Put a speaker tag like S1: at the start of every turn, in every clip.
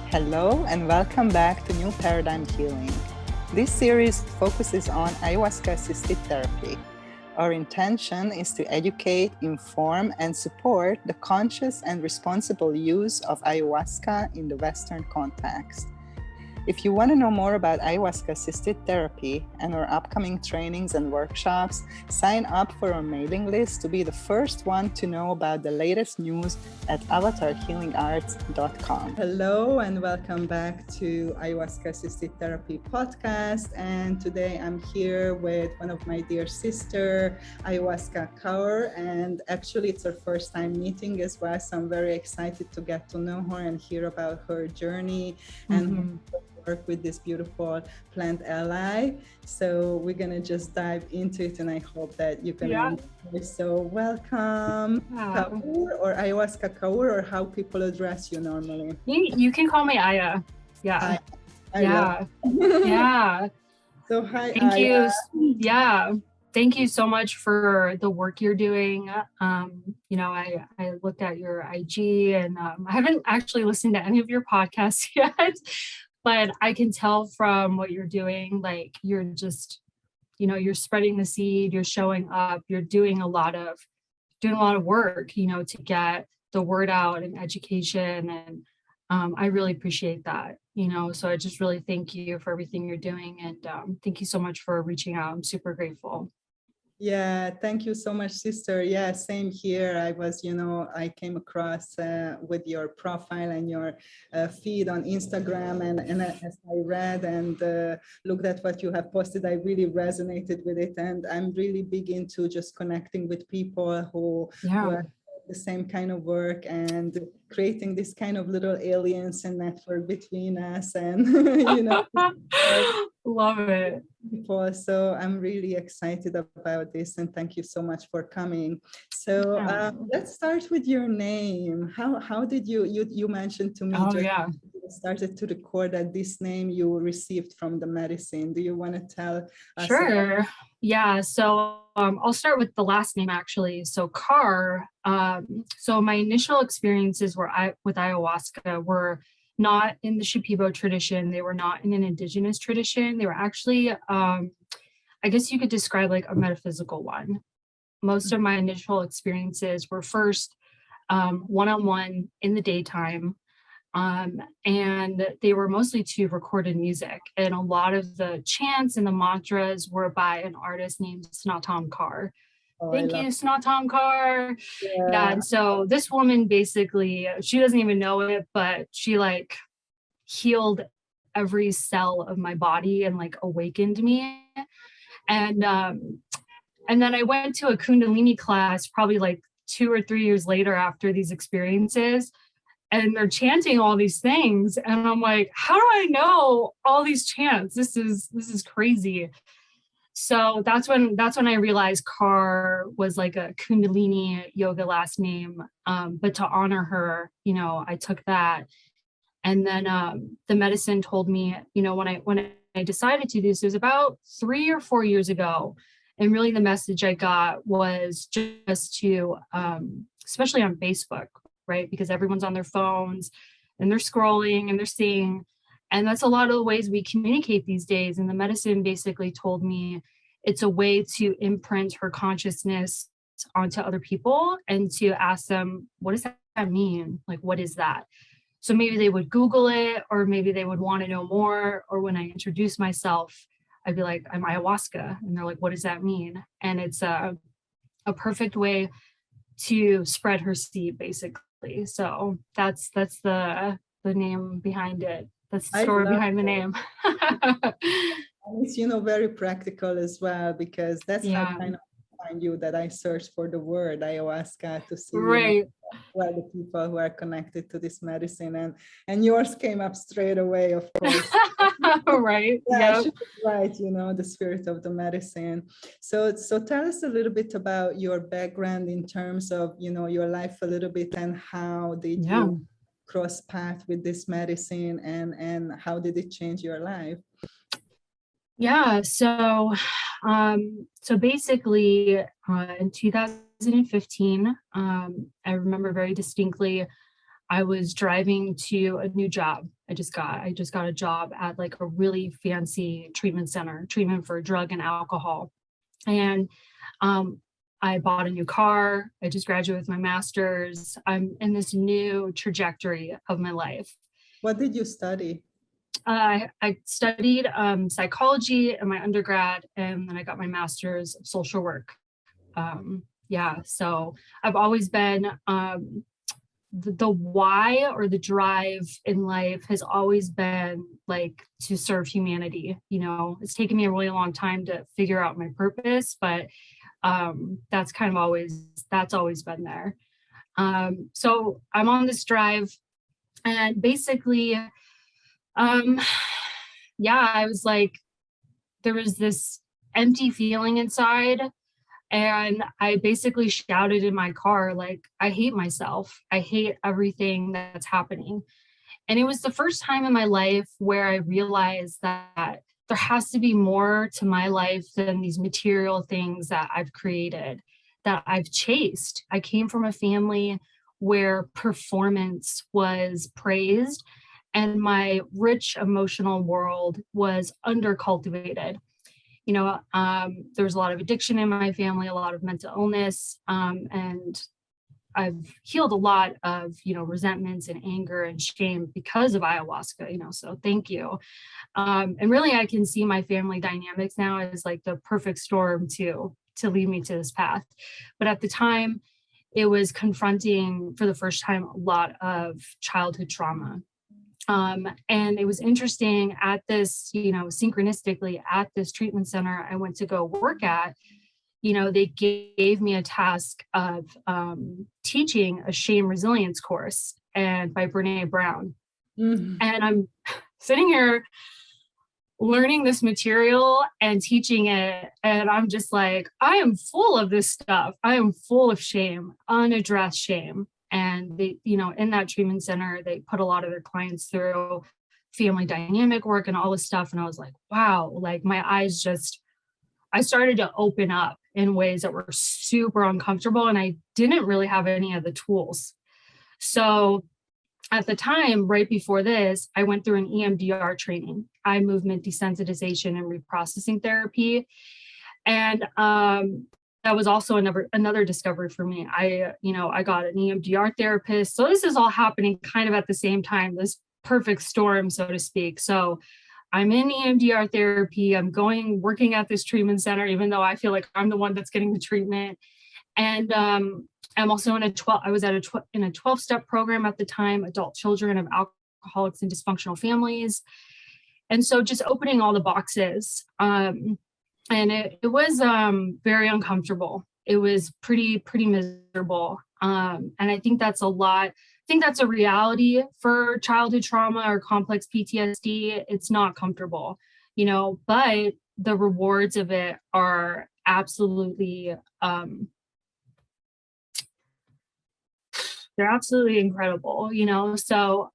S1: Hello and welcome back to New Paradigm Healing. This series focuses on Ayahuasca Assisted Therapy. Our intention is to educate, inform, and support the conscious and responsible use of ayahuasca in the Western context. If you want to know more about Ayahuasca Assisted Therapy and our upcoming trainings and workshops, sign up for our mailing list to be the first one to know about the latest news at avatarhealingarts.com. Hello and welcome back to Ayahuasca Assisted Therapy podcast. And today I'm here with one of my dear sister, Ayahuasca Kaur. And actually it's our first time meeting as well. So I'm very excited to get to know her and hear about her journey and work with this beautiful plant ally. So we're gonna just dive into it, and I hope that you can enjoy. So welcome, Kaur, or Ayahuasca Kaur, or how people address you normally.
S2: You can call me Aya. Yeah. Yeah.
S1: So hi.
S2: Thank you. Yeah. Thank you so much for the work you're doing. I looked at your IG and I haven't actually listened to any of your podcasts yet. But I can tell from what you're doing, like you're just, you're spreading the seed, you're showing up, you're doing a lot of work, to get the word out and education. And I really appreciate that, so I just really thank you for everything you're doing. And thank you so much for reaching out. I'm super grateful.
S1: Yeah, thank you so much, sister. Yeah, same here. I was, I came across with your profile and your feed on Instagram, and as I read and looked at what you have posted, I really resonated with it. And I'm really big into just connecting with people who are the same kind of work and creating this kind of little aliens and network between us, and
S2: love it.
S1: So I'm really excited about this, and thank you so much for coming. So let's start with your name. How did you mentioned to me you started to record that this name you received from the medicine. Do you want to tell us?
S2: Sure. Yeah. So I'll start with the last name actually. So Kaur. So my initial experiences with ayahuasca were not in the Shipibo tradition. They were not in an indigenous tradition. They were actually, I guess you could describe like a metaphysical one. Most of my initial experiences were first one-on-one in the daytime. And they were mostly to recorded music. And a lot of the chants and the mantras were by an artist named Snatam Kaur. Thank you, Snatam Kaur. Yeah. And so this woman basically, she doesn't even know it, but she like healed every cell of my body and like awakened me. And then I went to a Kundalini class probably like 2 or 3 years later after these experiences. And they're chanting all these things. And I'm like, how do I know all these chants? This is crazy. So that's when I realized Kaur was like a Kundalini yoga last name. But to honor her, I took that. And then the medicine told me, when I decided to do this, it was about 3 or 4 years ago. And really the message I got was just to, especially on Facebook, right? Because everyone's on their phones and they're scrolling and they're seeing. And that's a lot of the ways we communicate these days. And the medicine basically told me it's a way to imprint her consciousness onto other people and to ask them, what does that mean? Like, what is that? So maybe they would Google it, or maybe they would want to know more. Or when I introduce myself, I'd be like, I'm ayahuasca. And they're like, what does that mean? And it's a perfect way to spread her seed, basically. So that's the name behind it. That's the story behind the name.
S1: It's very practical as well, because that's how kind of find you, that I searched for the word ayahuasca to see who are the people who are connected to this medicine, and yours came up straight away, of course.
S2: Right.
S1: Right, the spirit of the medicine. So tell us a little bit about your background in terms of your life a little bit, and how did you cross path with this medicine, and how did it change your life?
S2: Yeah, so basically in 2015, I remember very distinctly, I was driving to a new job. I just got a job at like a really fancy treatment center, treatment for drug and alcohol. And I bought a new car. I just graduated with my master's. I'm in this new trajectory of my life.
S1: What did you study?
S2: I studied psychology in my undergrad, and then I got my master's of social work. So I've always been the why or the drive in life has always been like to serve humanity. You know, it's taken me a really long time to figure out my purpose, but that's always been there. So I'm on this drive, and basically, I was like, there was this empty feeling inside. And I basically shouted in my car, like, I hate myself. I hate everything that's happening. And it was the first time in my life where I realized that there has to be more to my life than these material things that I've created, that I've chased. I came from a family where performance was praised and my rich emotional world was undercultivated. You know, there was a lot of addiction in my family, a lot of mental illness, and I've healed a lot of, resentments and anger and shame because of ayahuasca, so thank you. And really, I can see my family dynamics now as like the perfect storm to lead me to this path. But at the time, it was confronting for the first time a lot of childhood trauma. And it was interesting at this, synchronistically at this treatment center I went to go work at, they gave me a task of teaching a shame resilience course and by Brene Brown. Mm-hmm. And I'm sitting here learning this material and teaching it. And I'm just like, I am full of this stuff. I am full of shame, unaddressed shame. And they, in that treatment center, they put a lot of their clients through family dynamic work and all this stuff. And I was like, wow, like my eyes I started to open up in ways that were super uncomfortable. And I didn't really have any of the tools. So at the time, right before this, I went through an EMDR training, eye movement desensitization and reprocessing therapy. And that was also another discovery for me. I got an EMDR therapist. So this is all happening kind of at the same time, this perfect storm, so to speak. So I'm in EMDR therapy. I'm working at this treatment center, even though I feel like I'm the one that's getting the treatment. And I'm also in a 12-step program at the time, adult children of alcoholics and dysfunctional families. And so just opening all the boxes. And it was very uncomfortable. It was pretty miserable. And I think that's a lot. I think that's a reality for childhood trauma or complex PTSD. It's not comfortable, but the rewards of it are absolutely, they're absolutely incredible, So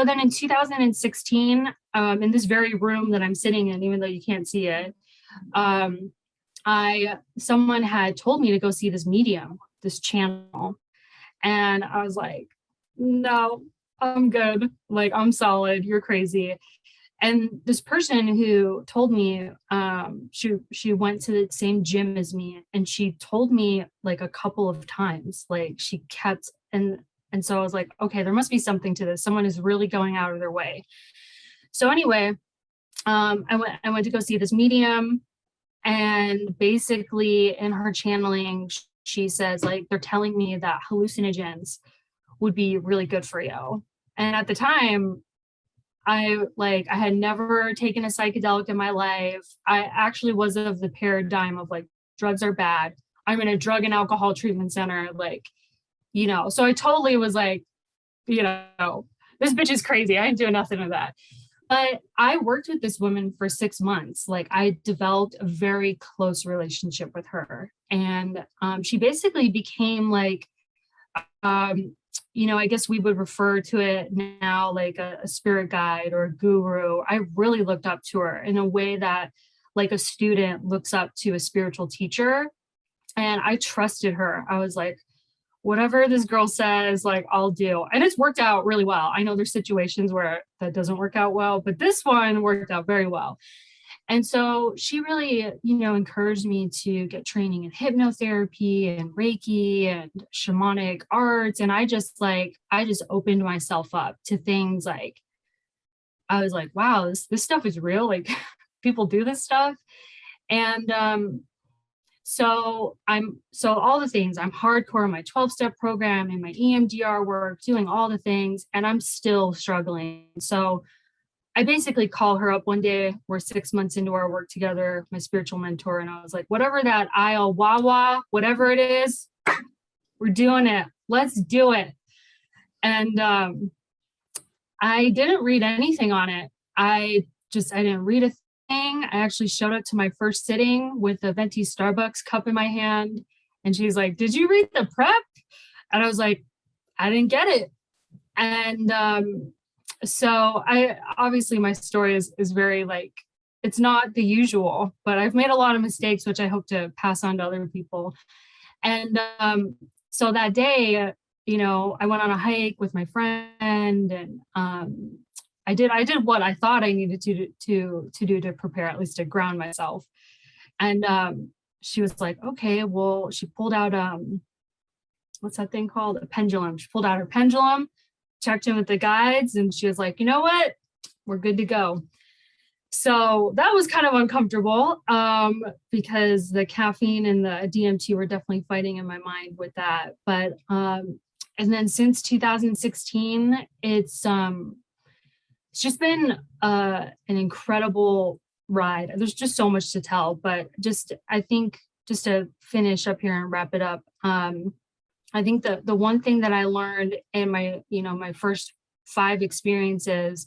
S2: then in 2016, in this very room that I'm sitting in, even though you can't see it, someone had told me to go see this medium, this channel. And I was like, no, I'm good. Like, I'm solid. You're crazy. And this person who told me, she went to the same gym as me, and she told me like a couple of times, like she kept, and so I was like, okay, there must be something to this. Someone is really going out of their way. So anyway, I went to go see this medium, and basically in her channeling, she says, like, they're telling me that hallucinogens would be really good for you. And at the time, I had never taken a psychedelic in my life. I actually was of the paradigm of like, drugs are bad. I'm in a drug and alcohol treatment center, so I totally was like, this bitch is crazy. I ain't doing nothing with that. But I worked with this woman for 6 months. Like, I developed a very close relationship with her. And she basically became like, I guess we would refer to it now like a spirit guide or a guru. I really looked up to her in a way that like a student looks up to a spiritual teacher. And I trusted her. I was like, whatever this girl says, like, I'll do. And it's worked out really well. I know there's situations where that doesn't work out well, but this one worked out very well. And so she really, encouraged me to get training in hypnotherapy and Reiki and shamanic arts. And I just opened myself up to things like, I was like, wow, this stuff is real. Like people do this stuff. And so all the things, I'm hardcore in my 12-step program and my EMDR work, doing all the things, and I'm still struggling. So I basically call her up one day. We're 6 months into our work together, my spiritual mentor. And I was like, whatever that Ayahuasca, whatever it is, we're doing it. Let's do it. And I didn't read anything on it. I didn't read a thing. I actually showed up to my first sitting with a venti Starbucks cup in my hand. And she's like, did you read the prep? And I was like, I didn't get it. And so obviously my story is very it's not the usual, but I've made a lot of mistakes, which I hope to pass on to other people. And so that day, I went on a hike with my friend, and I did what I thought I needed to do to prepare, at least to ground myself. And she was like, okay, well, she pulled out what's that thing called? A pendulum. She pulled out her pendulum, checked in with the guides, and she was like, you know what? We're good to go. So that was kind of uncomfortable because the caffeine and the DMT were definitely fighting in my mind with that. But and then since 2016, it's just been an incredible ride. There's just so much to tell, but I think just to finish up here and wrap it up, I think the one thing that I learned in my, my first 5 experiences,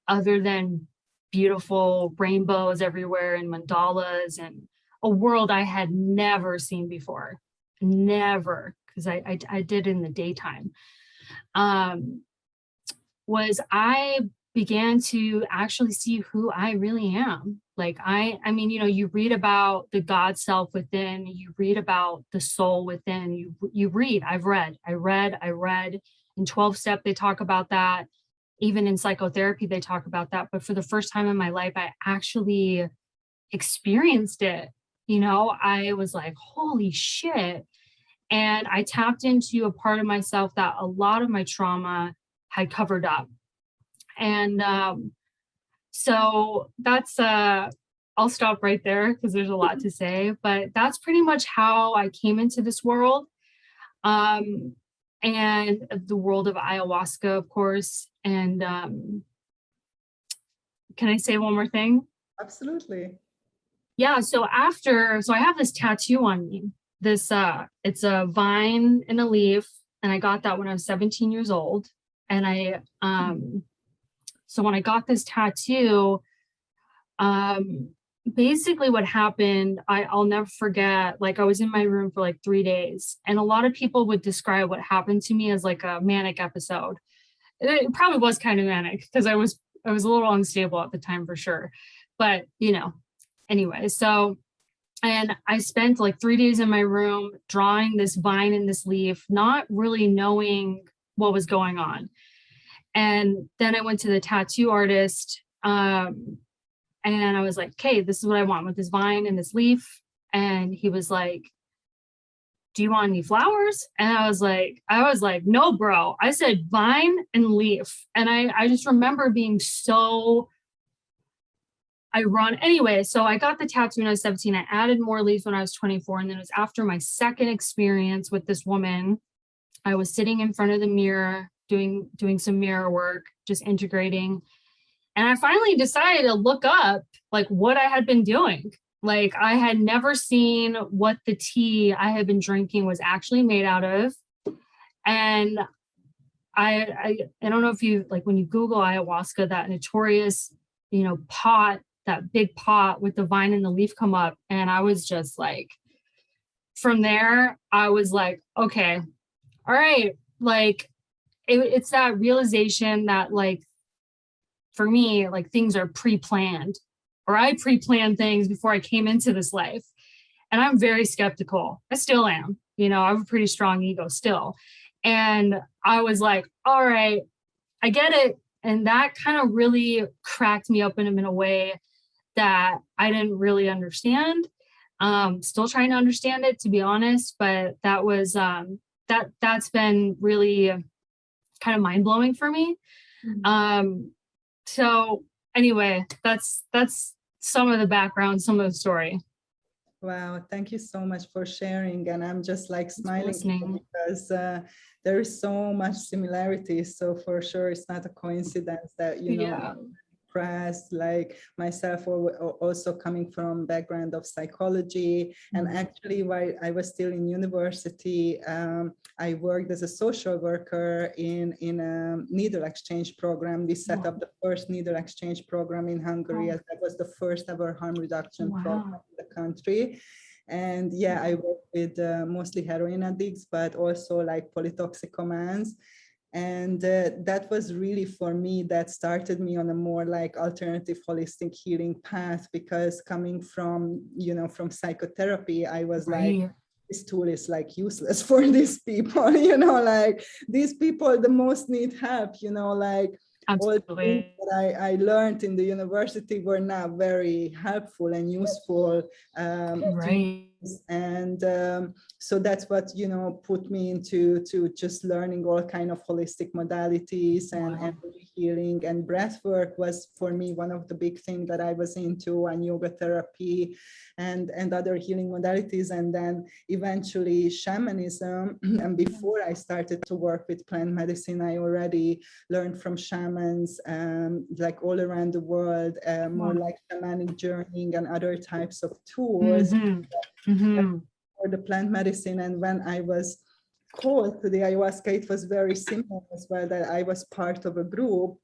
S2: other than beautiful rainbows everywhere and mandalas and a world I had never seen before, because I did in the daytime, was I began to actually see who I really am. Like I mean, you read about the God self within, you read about the soul within, you read, I read in 12-step, they talk about that. Even in psychotherapy, they talk about that. But for the first time in my life, I actually experienced it. I was like, holy shit. And I tapped into a part of myself that a lot of my trauma had covered up. And so that's, I'll stop right there because there's a lot to say, but that's pretty much how I came into this world. And the world of ayahuasca, of course. And can I say one more thing?
S1: Absolutely.
S2: Yeah. So I have this tattoo on me. It's a vine and a leaf, and I got that when I was 17 years old. And so when I got this tattoo, basically what happened, I'll never forget, I was in my room for 3 days, and a lot of people would describe what happened to me as a manic episode. It probably was kind of manic because I was a little unstable at the time for sure. But, anyway, so, and I spent 3 days in my room drawing this vine and this leaf, not really knowing what was going on. And then I went to the tattoo artist, and I was like, okay, this is what I want with this vine and this leaf. And he was like, do you want any flowers? And I was like, no, bro. I said vine and leaf. And I just remember being so ironic. Anyway, so I got the tattoo when I was 17. I added more leaves when I was 24. And then it was after my second experience with this woman. I was sitting in front of the mirror, doing some mirror work, just integrating. And I finally decided to look up what I had been doing. I had never seen what the tea I had been drinking was actually made out of. And I don't know if you, when you Google ayahuasca, that notorious, pot, that big pot with the vine and the leaf come up. And I was just from there, I was like, okay, all right. It's that realization that for me, things are pre-planned, or I pre-planned things before I came into this life. And I'm very skeptical. I still am, I have a pretty strong ego still. And I was like, all right, I get it. And that kind of really cracked me open in a way that I didn't really understand. Still trying to understand it, to be honest, but that was that's been really kind of mind blowing for me. So anyway, that's some of the background, some of the story.
S1: Wow, thank you so much for sharing. And I'm just like smiling because there is so much similarities. So for sure, it's not a coincidence that, depressed, like myself, also coming from background of psychology. And actually, while I was still in university, I worked as a social worker in a needle exchange program. We set up the first needle exchange program in Hungary, as that was the first ever harm reduction program in the country. And I worked with mostly heroin addicts, but also like polytoxicomans. And that was really, for me, that started me on a more like alternative holistic healing path, because coming from, from psychotherapy, I was like, this tool is like useless for these people, like these people the most need help, like
S2: Absolutely.
S1: all the things that I learned in the university were not very helpful and useful. And so that's what put me into just learning all kind of holistic modalities and energy healing, and breathwork was for me one of the big things that I was into, and yoga therapy and other healing modalities, and then eventually shamanism. And before I started to work with plant medicine, I already learned from shamans like all around the world, more like shamanic journeying and other types of tools for the plant medicine. And when I was called to the ayahuasca, it was very simple as well, that I was part of a group,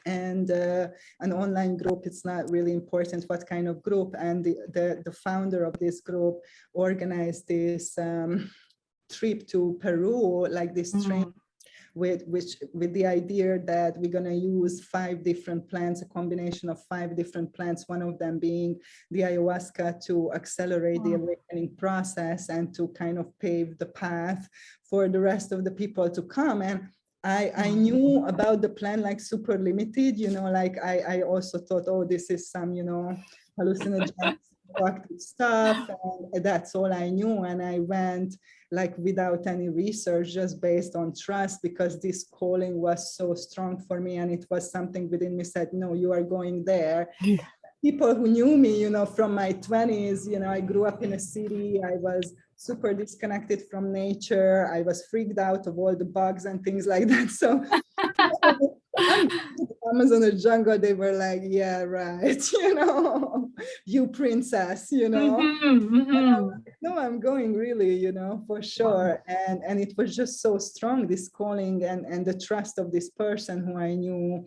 S1: and an online group. It's not really important what kind of group. And the founder of this group organized this trip to Peru, like this train with the idea that we're going to use 5 different plants, a combination of 5 different plants, one of them being the ayahuasca, to accelerate the awakening process and to kind of pave the path for the rest of the people to come. And I knew about the plan like super limited, like I also thought, oh, this is some, hallucinogenic stuff, and that's all I knew. And I went like without any research, just based on trust, because this calling was so strong for me, and it was something within me said, no, you are going there. People who knew me, from my 20s, I grew up in a city. I was super disconnected from nature. I was freaked out of all the bugs and things like that. So Amazon jungle, they were like, yeah, right, you princess, no, I'm going really, for sure. And it was just so strong, this calling and the trust of this person who I knew,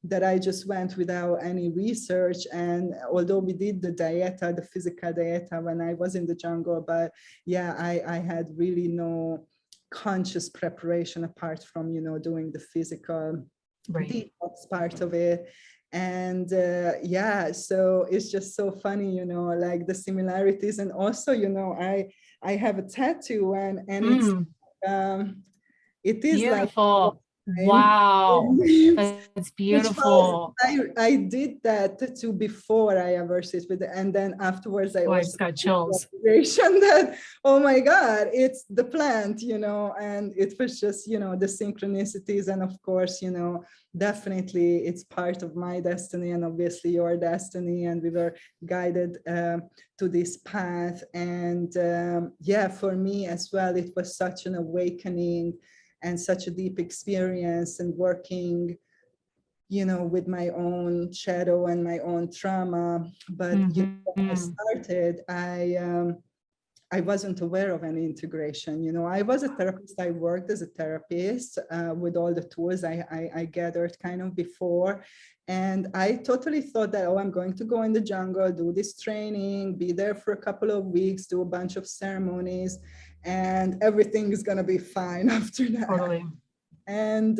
S1: that I just went without any research. And although we did the dieta, the physical dieta, when I was in the jungle, but I had really no conscious preparation apart from, doing the physical detox part of it. And so it's just so funny, like the similarities. And also, I have a tattoo, and it's it is
S2: beautiful.
S1: Like,
S2: wow, that's beautiful.
S1: I did that tattoo before I ever sit with it, and then afterwards I also
S2: just got chills.
S1: That, oh my God, it's the plant, and it was just, the synchronicities. And of course, definitely it's part of my destiny, and obviously your destiny, and we were guided to this path. And for me as well, it was such an awakening and such a deep experience, and working, with my own shadow and my own trauma. But when I started, I wasn't aware of any integration. I was a therapist. I worked as a therapist with all the tools I gathered kind of before. And I totally thought that, I'm going to go in the jungle, do this training, be there for a couple of weeks, do a bunch of ceremonies, and everything is going to be fine after that.
S2: Totally.
S1: And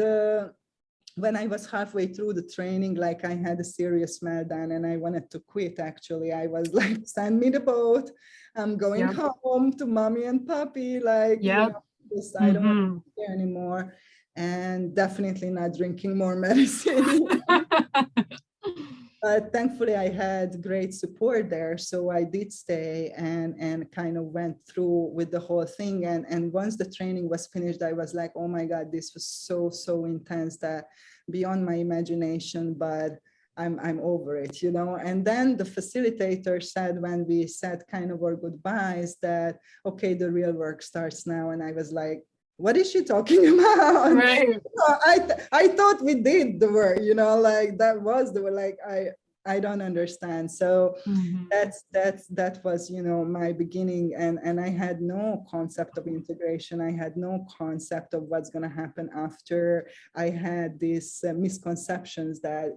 S1: when I was halfway through the training, like I had a serious meltdown and I wanted to quit. Actually, I was like, send me the boat. I'm going
S2: Yep.
S1: home to mommy and puppy. Like,
S2: Yep.
S1: just, I don't want to be here anymore. And definitely not drinking more medicine. But thankfully, I had great support there. So I did stay and kind of went through with the whole thing. And once the training was finished, I was like, oh my God, this was so intense that beyond my imagination, but I'm over it, And then the facilitator said, when we said kind of our goodbyes, that, okay, the real work starts now. And I was like, what is she talking about?
S2: Right.
S1: I thought we did the work, like that was the like I don't understand. So that was my beginning, and I had no concept of integration. I had no concept of what's going to happen after. I had these misconceptions that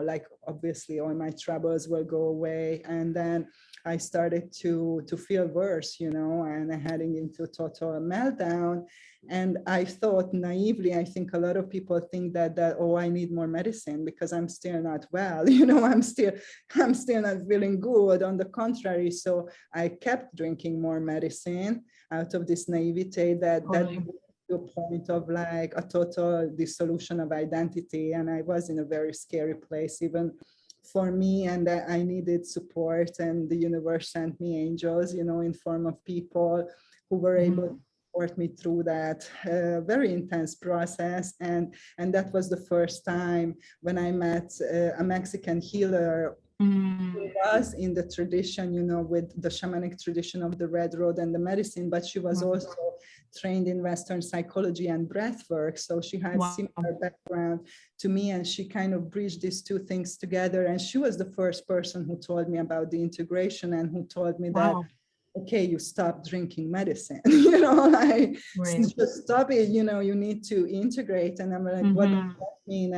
S1: like obviously all my troubles will go away, and then I started to feel worse, and heading into total meltdown. And I thought naively, I think a lot of people think that oh, I need more medicine because I'm still not well, I'm still not feeling good. On the contrary, so I kept drinking more medicine out of this naivete that to a point of like a total dissolution of identity. And I was in a very scary place, even for me, and I needed support, and the universe sent me angels, in form of people who were able to support me through that very intense process. And that was the first time when I met a Mexican healer who was in the tradition, with the shamanic tradition of the Red Road and the medicine, but she was also trained in Western psychology and breathwork. So she had similar background to me, and she kind of bridged these two things together. And she was the first person who told me about the integration, and who told me that, okay, you stop drinking medicine, like just stop it, you need to integrate. And I'm like, what does that mean?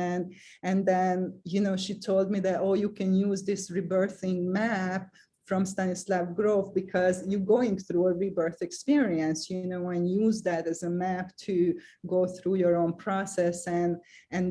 S1: And then, she told me that, oh, you can use this rebirthing map from Stanislav Grof because you're going through a rebirth experience, and use that as a map to go through your own process. And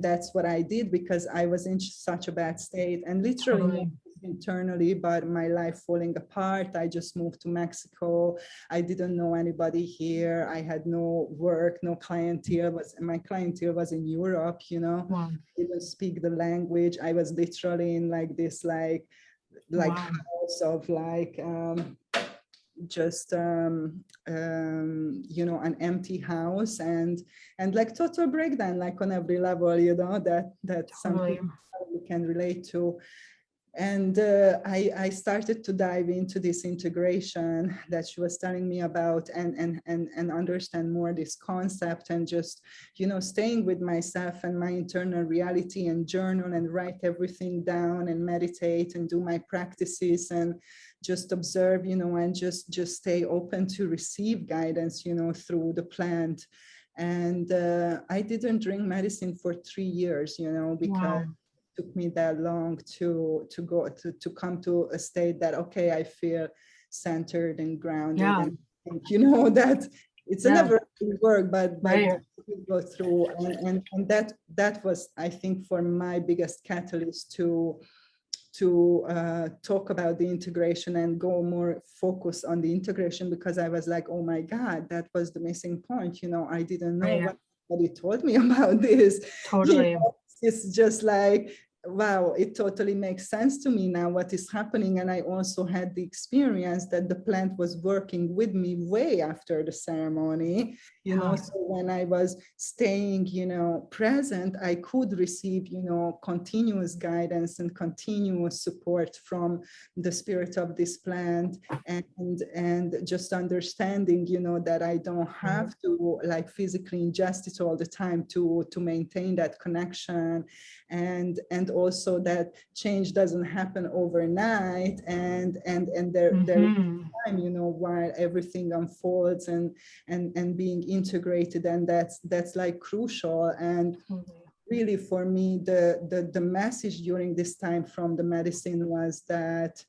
S1: that's what I did, because I was in such a bad state, and literally internally, but my life falling apart. I just moved to Mexico. I didn't know anybody here. I had no work, no clientele. My clientele was in Europe, I didn't speak the language. I was literally in like this house of just an empty house, and like total breakdown, like on every level, that something we can relate to. And I started to dive into this integration that she was telling me about, and understand more this concept, and just, staying with myself and my internal reality, and journal and write everything down, and meditate and do my practices, and just observe, and just stay open to receive guidance, through the plant. And I didn't drink medicine for 3 years, because took me that long to come to a state that, okay, I feel centered and grounded, and that it's a never work, but go through. And that was, I think, for my biggest catalyst to talk about the integration and go more focus on the integration, because I was like, oh my God, that was the missing point. I didn't know what somebody told me about this. It's just like, wow, it totally makes sense to me now what is happening. And I also had the experience that the plant was working with me way after the ceremony, so when I was staying, present, I could receive, continuous guidance and continuous support from the spirit of this plant, and just understanding, that I don't have to like physically ingest it all the time to maintain that connection, and also that change doesn't happen overnight, and there is time, while everything unfolds and being integrated, and that's like crucial. And really, for me, the message during this time from the medicine was that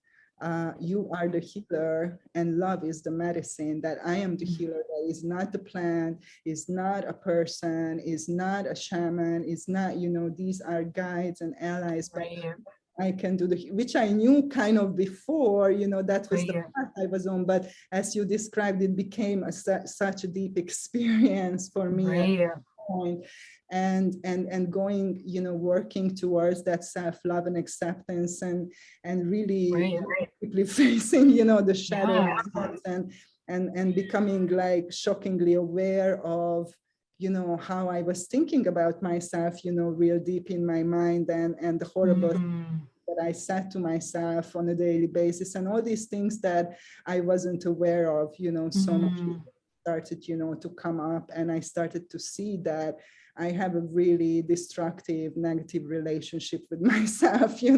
S1: you are the healer and love is the medicine, that I am the healer, that is not the plant, is not a person, is not a shaman, is not, these are guides and allies, but
S2: Right.
S1: I can do which I knew kind of before, that was the
S2: Right.
S1: path I was on, but as you described, it became such a deep experience for me at
S2: Right.
S1: that point. And going, working towards that self-love and acceptance, and really
S2: Right.
S1: deeply facing, the shadows,
S2: Yeah.
S1: and becoming like shockingly aware of, how I was thinking about myself, real deep in my mind, and the horrible that I said to myself on a daily basis, and all these things that I wasn't aware of, so much started, to come up, and I started to see that I have a really destructive, negative relationship with myself, and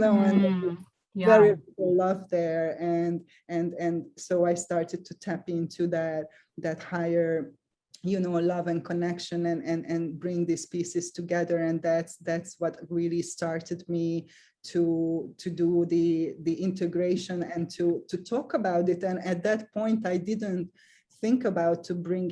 S2: Yeah.
S1: very little love there, and so I started to tap into that higher, love and connection, and bring these pieces together, and that's what really started me to do the integration, and to talk about it. And at that point, I didn't think about to bring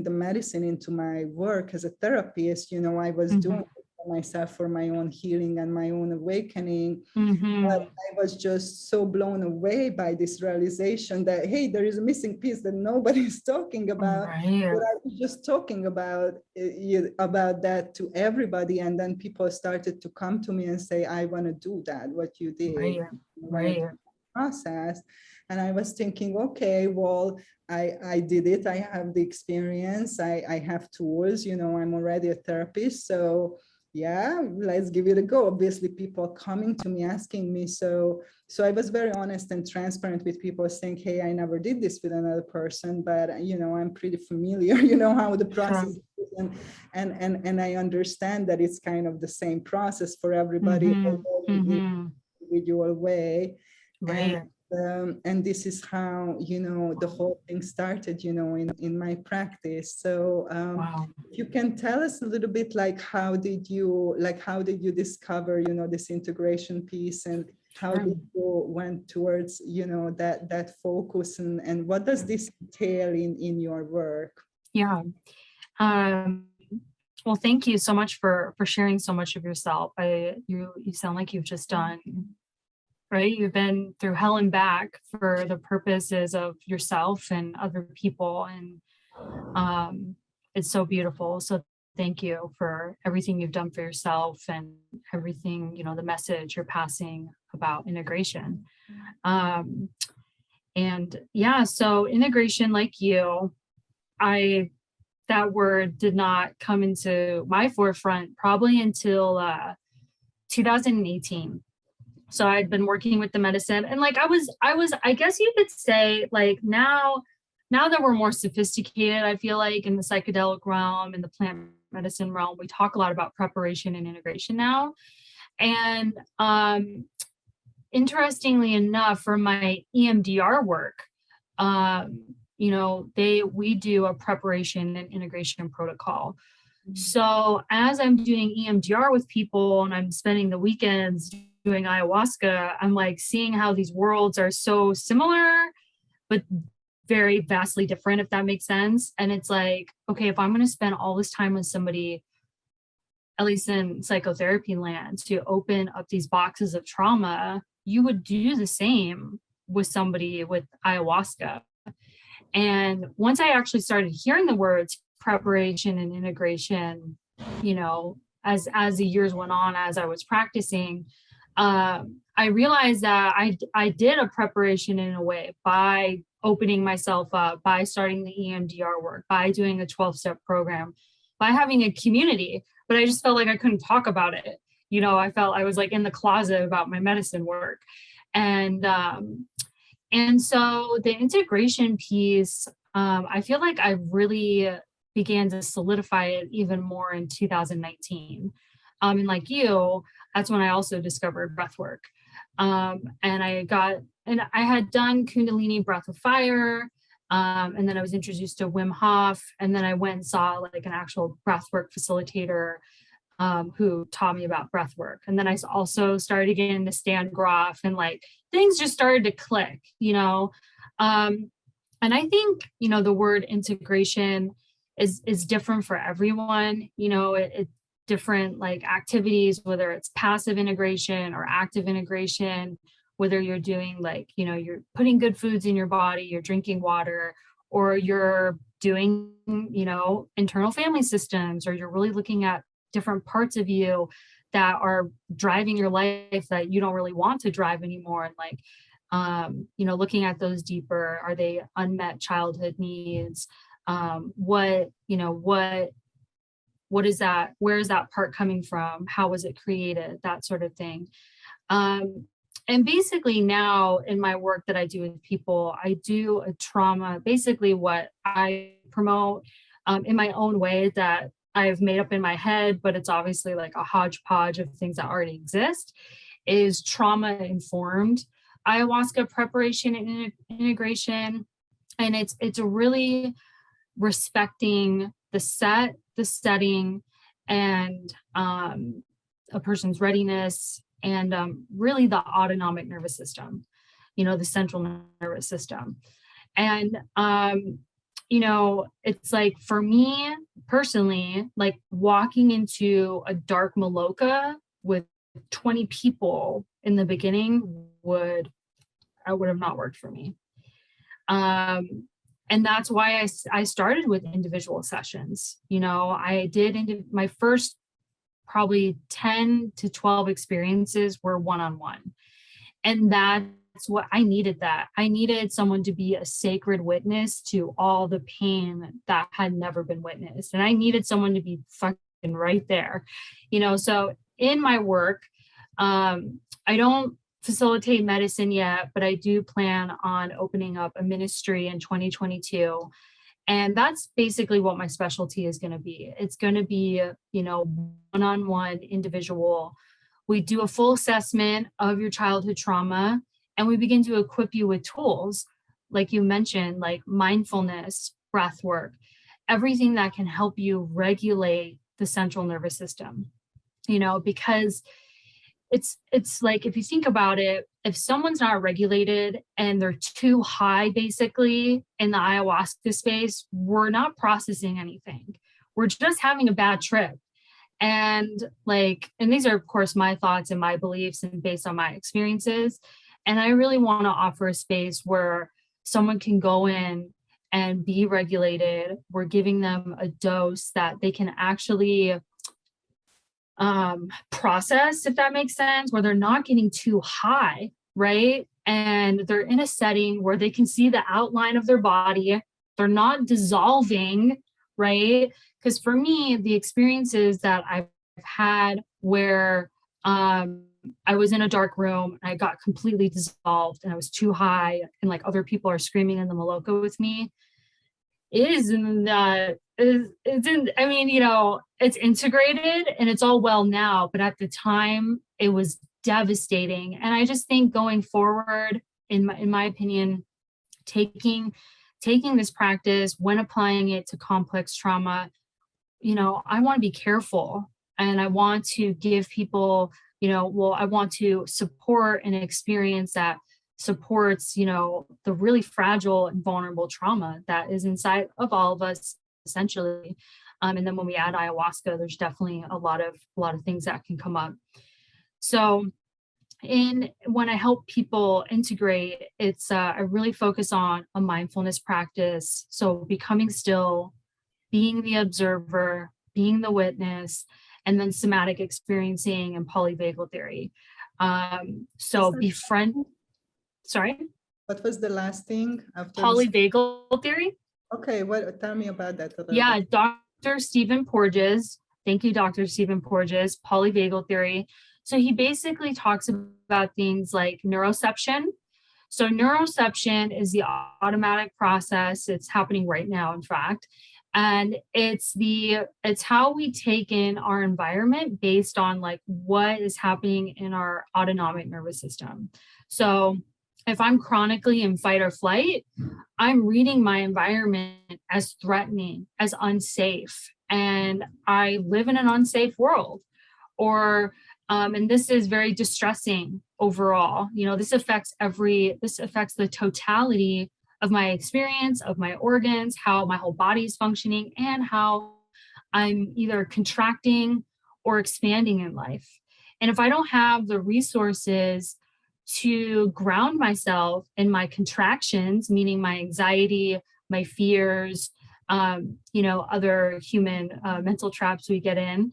S1: the medicine into my work as a therapist. I was doing it for myself, for my own healing and my own awakening. But I was just so blown away by this realization that, hey, there is a missing piece that nobody's talking about.
S2: Right.
S1: But I was just talking about that to everybody, and then people started to come to me and say, I want to do that, what you did.
S2: Right.
S1: I want to do the process. And I was thinking, okay, well, I did it. I have the experience. I have tools. I'm already a therapist, so yeah, let's give it a go. Obviously, people coming to me asking me, so I was very honest and transparent with people, saying, hey, I never did this with another person, but I'm pretty familiar, how the process is, and I understand that it's kind of the same process for everybody, in individual way.
S2: Right.
S1: And this is how, the whole thing started, in my practice. So
S2: Wow.
S1: if you can tell us a little bit, like, how did you discover, this integration piece, and how did you went towards, that focus, and what does this entail in your work?
S2: Yeah. Well, thank you so much for sharing so much of yourself. You sound like you've just done, right? You've been through hell and back for the purposes of yourself and other people. And it's so beautiful. So thank you for everything you've done for yourself, and everything, the message you're passing about integration. And yeah, so integration, like you, that word did not come into my forefront probably until 2018. So I'd been working with the medicine, and like I guess you could say, like, now that we're more sophisticated, I feel like in the psychedelic realm, in the plant medicine realm, we talk a lot about preparation and integration now. And interestingly enough, for my EMDR work, we do a preparation and integration protocol. So as I'm doing EMDR with people and I'm spending the weekends doing ayahuasca, I'm like seeing how these worlds are so similar, but very vastly different, if that makes sense. And it's like, okay, if I'm going to spend all this time with somebody, at least in psychotherapy land, to open up these boxes of trauma, you would do the same with somebody with ayahuasca. And once I actually started hearing the words preparation and integration, as the years went on, as I was practicing, I realized that I did a preparation in a way by opening myself up, by starting the EMDR work, by doing a 12-step program, by having a community, but I just felt like I couldn't talk about it. I felt I was like in the closet about my medicine work. And so the integration piece, I feel like I really began to solidify it even more in 2019. And like you, that's when I also discovered breathwork. And I had done Kundalini breath of fire. And then I was introduced to Wim Hof. And then I went and saw like an actual breathwork facilitator who taught me about breath work. And then I also started getting into Stan Groff and like things just started to click, and I think, the word integration is different for everyone. It different like activities, whether it's passive integration or active integration, whether you're doing like, you're putting good foods in your body, you're drinking water, or you're doing, internal family systems, or you're really looking at different parts of you that are driving your life that you don't really want to drive anymore. And like, looking at those deeper, are they unmet childhood needs? What is that? Where is that part coming from? How was it created? That sort of thing. And basically now in my work that I do with people, I do a trauma, basically what I promote in my own way that I've made up in my head, but it's obviously like a hodgepodge of things that already exist, is trauma-informed ayahuasca preparation and integration. And it's really respecting the setting, and a person's readiness, and really the autonomic nervous system, the central nervous system. And, it's like, for me personally, like walking into a dark Maloka with 20 people in the beginning would have not worked for me. And that's why I started with individual sessions. I did my first probably 10 to 12 experiences were one-on-one. And that's what I needed. That I needed someone to be a sacred witness to all the pain that had never been witnessed. And I needed someone to be fucking right there, so in my work, I don't facilitate medicine yet, but I do plan on opening up a ministry in 2022. And that's basically what my specialty is going to be. It's going to be, one-on-one individual. We do a full assessment of your childhood trauma, and we begin to equip you with tools, like you mentioned, like mindfulness, breathwork, everything that can help you regulate the central nervous system, because it's like, if you think about it, if someone's not regulated and they're too high, basically in the ayahuasca space, we're not processing anything. We're just having a bad trip. And these are of course my thoughts and my beliefs and based on my experiences. And I really want to offer a space where someone can go in and be regulated. We're giving them a dose that they can actually process, if that makes sense, where they're not getting too high, right? And they're in a setting where they can see the outline of their body. They're not dissolving, right? Because for me, the experiences that I've had where I was in a dark room and I got completely dissolved and I was too high, and like other people are screaming in the Maloka with me, it's integrated and it's all well now, but at the time it was devastating. And I just think going forward, in my opinion, taking this practice, when applying it to complex trauma, I want to be careful, and I want to give people, I want to support an experience that supports, the really fragile and vulnerable trauma that is inside of all of us, essentially. And then when we add ayahuasca, there's definitely a lot of things that can come up. So when I help people integrate, it's I really focus on a mindfulness practice. So becoming still, being the observer, being the witness, and then somatic experiencing and polyvagal theory. Sorry?
S1: What was the last thing after
S2: Polyvagal theory?
S1: Okay, tell me about that a little bit.
S2: Dr. Stephen Porges. Thank you, Dr. Stephen Porges, polyvagal theory. So he basically talks about things like neuroception. So neuroception is the automatic process. It's happening right now, in fact. And it's how we take in our environment based on like what is happening in our autonomic nervous system. So if I'm chronically in fight or flight, I'm reading my environment as threatening, as unsafe, and I live in an unsafe world. Or, and this is very distressing, overall. This affects the totality of my experience, of my organs, how my whole body is functioning, and how I'm either contracting or expanding in life. And if I don't have the resources to ground myself in my contractions, meaning my anxiety, my fears, other human mental traps we get in,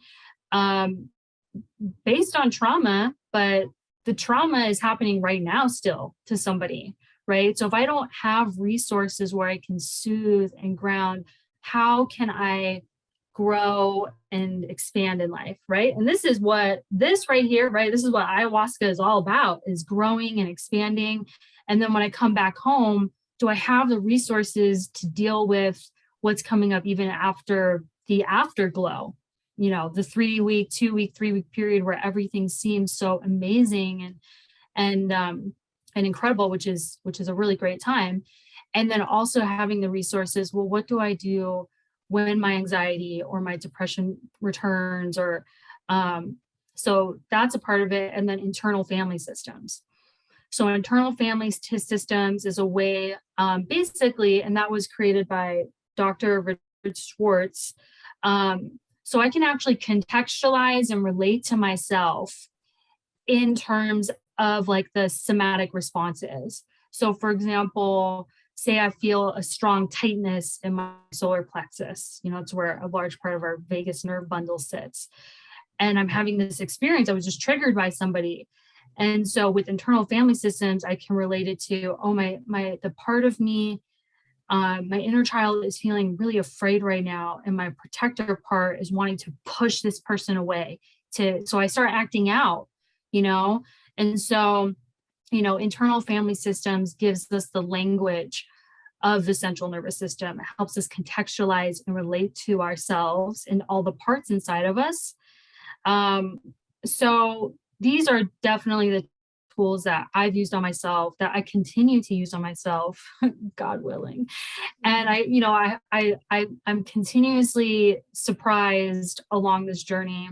S2: based on trauma, but the trauma is happening right now still to somebody, right? So if I don't have resources where I can soothe and ground, how can I grow and expand in life, right? And this right here, right? This is what ayahuasca is all about, is growing and expanding. And then when I come back home, do I have the resources to deal with what's coming up even after the afterglow? The 3-week, 2-week, 3-week period where everything seems so amazing and incredible, which is a really great time. And then also having the resources. Well, what do I do when my anxiety or my depression returns? Or so that's a part of it. And then internal family systems. So internal family systems is a way, basically, and that was created by Dr. Richard Schwartz. So I can actually contextualize and relate to myself in terms of like the somatic responses. So for example, say I feel a strong tightness in my solar plexus, it's where a large part of our vagus nerve bundle sits. And I'm having this experience, I was just triggered by somebody. And so with internal family systems, I can relate it to, the part of me, my inner child is feeling really afraid right now, and my protector part is wanting to push this person away. So I start acting out, and so, internal family systems gives us the language of the central nervous system. It helps us contextualize and relate to ourselves and all the parts inside of us. So these are definitely the tools that I've used on myself, that I continue to use on myself, God willing. And I'm continuously surprised along this journey.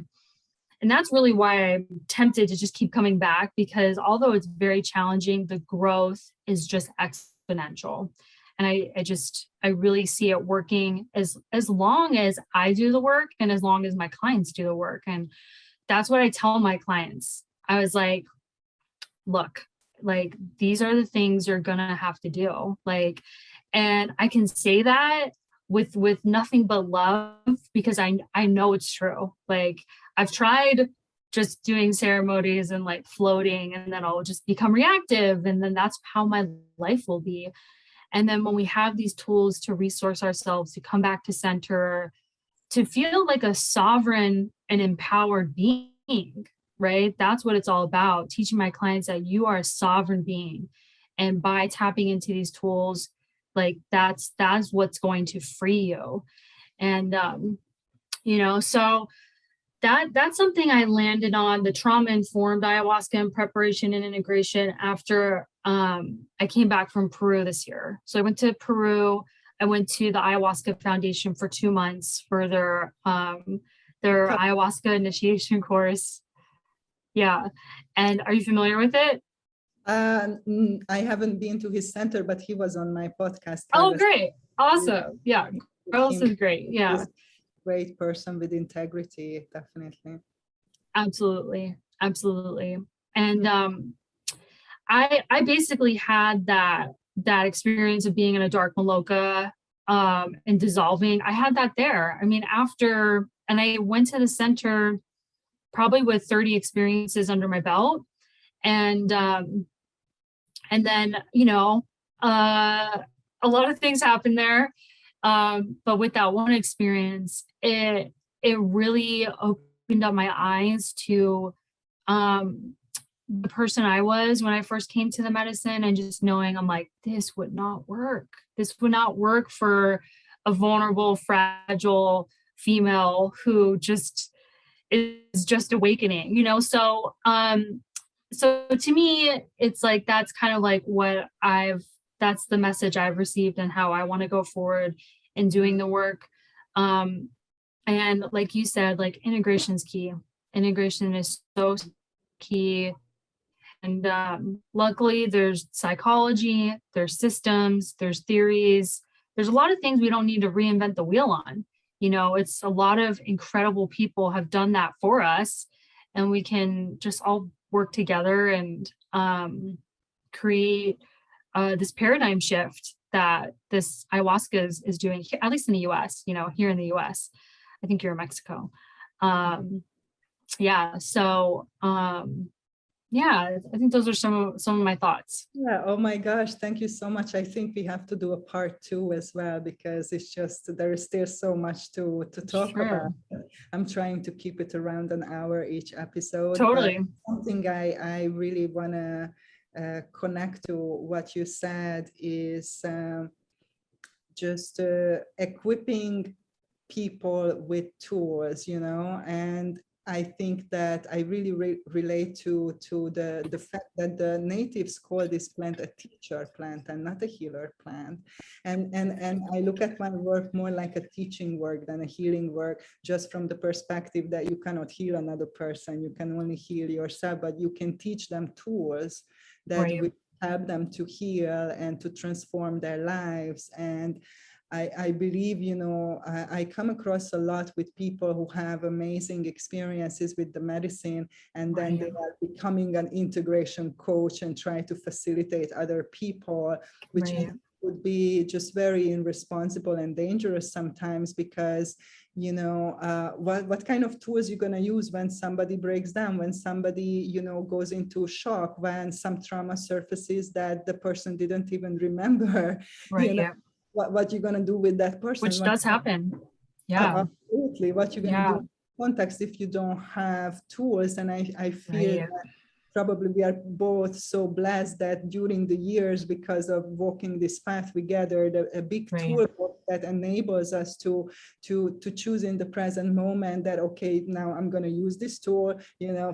S2: And that's really why I'm tempted to just keep coming back, because although it's very challenging, the growth is just exponential. And I really see it working as long as I do the work and as long as my clients do the work. And that's what I tell my clients. I was like, look, like, these are the things you're gonna have to do. Like, and I can say that with nothing but love, because I know it's true. Like, I've tried just doing ceremonies and like floating, and then I'll just become reactive, and then that's how my life will be. And then when we have these tools to resource ourselves, to come back to center, to feel like a sovereign and empowered being, right? That's what it's all about. Teaching my clients that you are a sovereign being. And by tapping into these tools, like that's what's going to free you. And, so that's something I landed on, the trauma-informed ayahuasca in preparation and integration after I came back from Peru this year. So I went to Peru. I went to the Ayahuasca Foundation for 2 months for their ayahuasca initiation course. Yeah. And are you familiar with it?
S1: I haven't been to his center, but he was on my podcast.
S2: Oh, great. Awesome. Yeah. Carlos is great. Yeah.
S1: Great person with integrity, definitely.
S2: Absolutely. And I basically had that experience of being in a dark maloka and dissolving. I had that there. I mean, and I went to the center probably with 30 experiences under my belt. And then, a lot of things happened there. But with that one experience, it really opened up my eyes to the person I was when I first came to the medicine, and just knowing, I'm like, this would not work. This would not work for a vulnerable, fragile female who just is just awakening, So, so to me, it's like, that's kind of like that's the message I've received and how I want to go forward in doing the work. And like you said, like, integration is key. Integration is so key. luckily there's psychology, there's systems, there's theories, there's a lot of things we don't need to reinvent the wheel on. It's a lot of incredible people have done that for us, and we can just all work together and create this paradigm shift that this ayahuasca is doing, at least in the US, here in the US. I think you're in Mexico. Yeah. So, yeah, I think those are some of my thoughts.
S1: Yeah. Oh my gosh. Thank you so much. I think we have to do a part 2 as well, because it's just, there is still so much to talk about. I'm trying to keep it around an hour each episode.
S2: Totally.
S1: But something I really want to connect to what you said is just equipping people with tools, and I think that I really relate to the fact that the natives call this plant a teacher plant and not a healer plant. And I look at my work more like a teaching work than a healing work, just from the perspective that you cannot heal another person. You can only heal yourself, but you can teach them tools that will help them to heal and to transform their lives. And I believe, I come across a lot with people who have amazing experiences with the medicine, and then they are becoming an integration coach and try to facilitate other people, which would be just very irresponsible and dangerous sometimes, because what kind of tools you're going to use when somebody breaks down, when somebody goes into shock, when some trauma surfaces that the person didn't even remember, what you're going to do with that person,
S2: which does happen. Yeah,
S1: absolutely. What you're going to do in context if you don't have tools. And I feel that probably we are both so blessed that during the years, because of walking this path, we gathered a big toolbox that enables us to choose in the present moment that, okay, now I'm going to use this tool,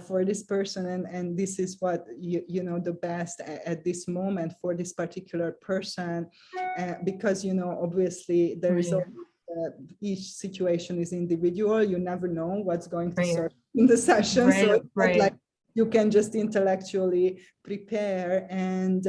S1: for this person, and this is what the best at this moment for this particular person, because obviously there is each situation is individual. You never know what's going to serve in the session, so it's not like you can just intellectually prepare. And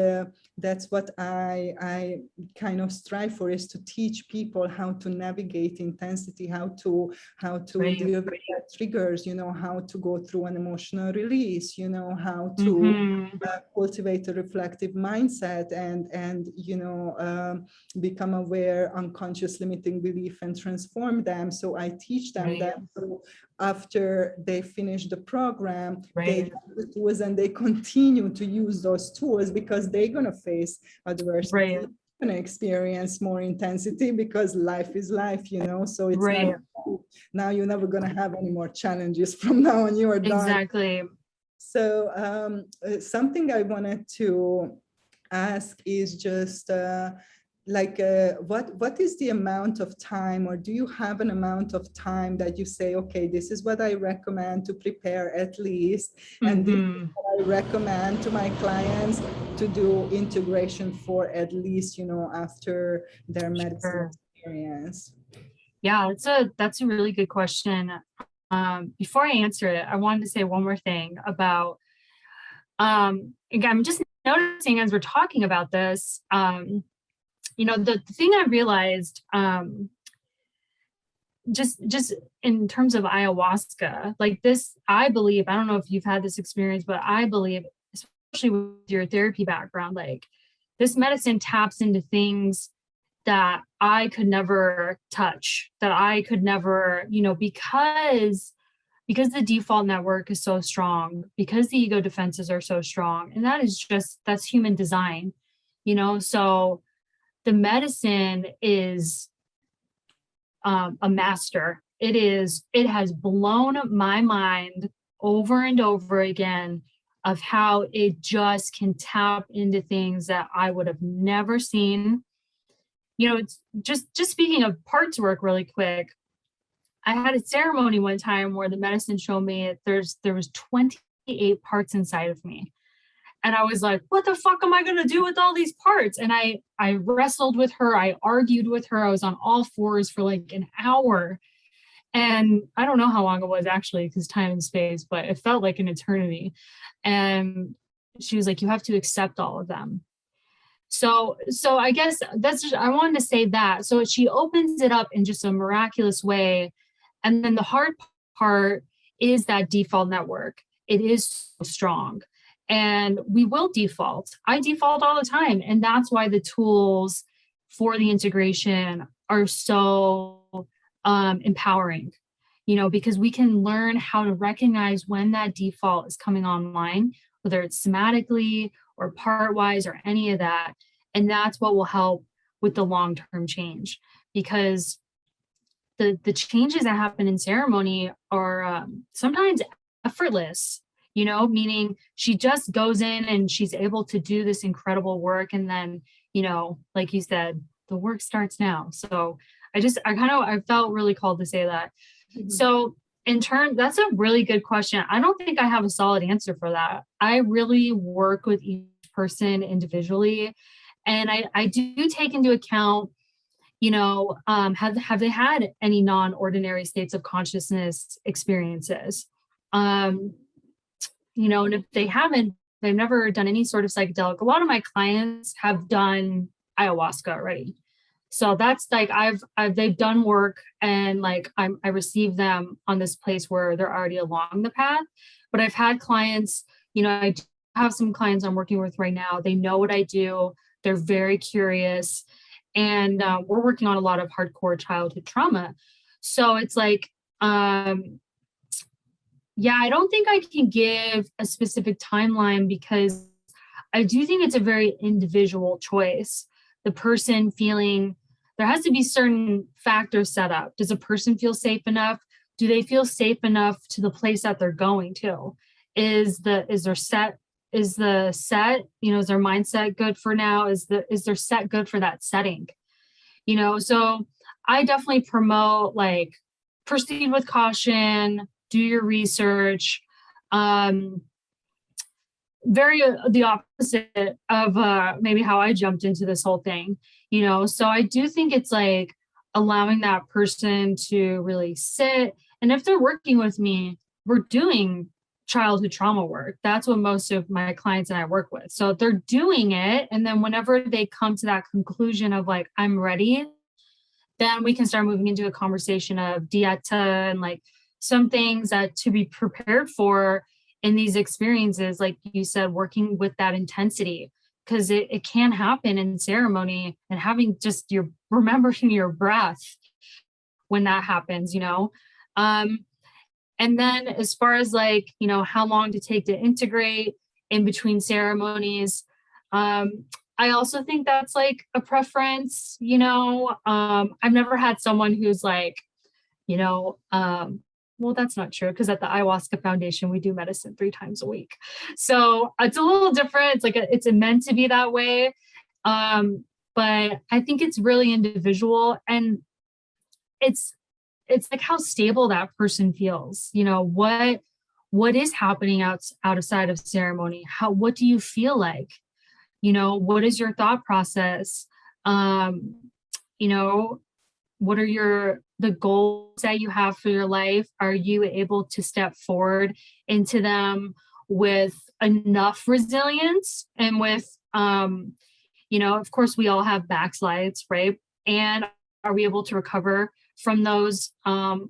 S1: that's what I kind of strive for, is to teach people how to navigate intensity, how to deal with their triggers, how to go through an emotional release, how to cultivate a reflective mindset, and become aware unconscious limiting belief and transform them. So I teach them that. So after they finish the program, they get the tools and they continue to use those tools, because they're going to face adversity, going to experience more intensity, because life is life, so it's not, now you're never going to have any more challenges. From now on, you are done.
S2: Exactly.
S1: So something I wanted to ask is just what is the amount of time, or do you have an amount of time that you say, okay, this is what I recommend to prepare at least, and this is what I recommend to my clients to do integration for at least, after their medicine experience?
S2: Yeah, that's a really good question. Before I answer it, I wanted to say one more thing about, again, I'm just noticing as we're talking about this, the thing I realized, just in terms of ayahuasca, like this, I believe, I don't know if you've had this experience, but I believe, especially with your therapy background, like this medicine taps into things that I could never touch, that I could never, because the default network is so strong, because the ego defenses are so strong, and that's human design, so the medicine is a master. It has blown my mind over and over again of how it just can tap into things that I would have never seen. It's just speaking of parts work really quick. I had a ceremony one time where the medicine showed me there was 28 parts inside of me. And I was like, what the fuck am I going to do with all these parts? And I wrestled with her. I argued with her. I was on all fours for like an hour. And I don't know how long it was actually, because time and space, but it felt like an eternity. And she was like, you have to accept all of them. So I guess that's just, I wanted to say that. So she opens it up in just a miraculous way. And then the hard part is that default network. It is so strong. And we will default. I default all the time. And that's why the tools for the integration are so empowering, because we can learn how to recognize when that default is coming online, whether it's somatically or part-wise or any of that. And that's what will help with the long-term change, because the changes that happen in ceremony are sometimes effortless, meaning she just goes in and she's able to do this incredible work. And then, like you said, the work starts now. So I felt really called to say that. Mm-hmm. So that's a really good question. I don't think I have a solid answer for that. I really work with each person individually. And I do take into account, have they had any non-ordinary states of consciousness experiences? And if they haven't, they've never done any sort of psychedelic. A lot of my clients have done ayahuasca already. So that's like, they've done work, and like, I receive them on this place where they're already along the path. But I've had clients, I have some clients I'm working with right now. They know what I do. They're very curious. And we're working on a lot of hardcore childhood trauma. So it's like, I don't think I can give a specific timeline, because I do think it's a very individual choice. The person feeling, there has to be certain factors set up. Does a person feel safe enough? Do they feel safe enough to the place that they're going to? Is their set, is their mindset good for now? Is their set good for that setting? So I definitely promote, like, proceed with caution, do your research. Very the opposite of maybe how I jumped into this whole thing, so I do think it's like allowing that person to really sit. And if they're working with me, we're doing childhood trauma work. That's what most of my clients and I work with. So they're doing it. And then whenever they come to that conclusion of like, I'm ready, then we can start moving into a conversation of dieta and like some things that to be prepared for in these experiences, like you said, working with that intensity, because it can happen in ceremony, and having just remembering your breath when that happens, and then as far as like, how long to take to integrate in between ceremonies, I also think that's like a preference, I've never had someone who's like, well, that's not true, because at the Ayahuasca Foundation, we do medicine 3 times a week. So it's a little different. It's like it's meant to be that way. But I think it's really individual, and it's like how stable that person feels. What is happening outside of ceremony? What do you feel like? What is your thought process? What are the goals that you have for your life? Are you able to step forward into them with enough resilience and with, of course we all have backslides, right? And are we able to recover from those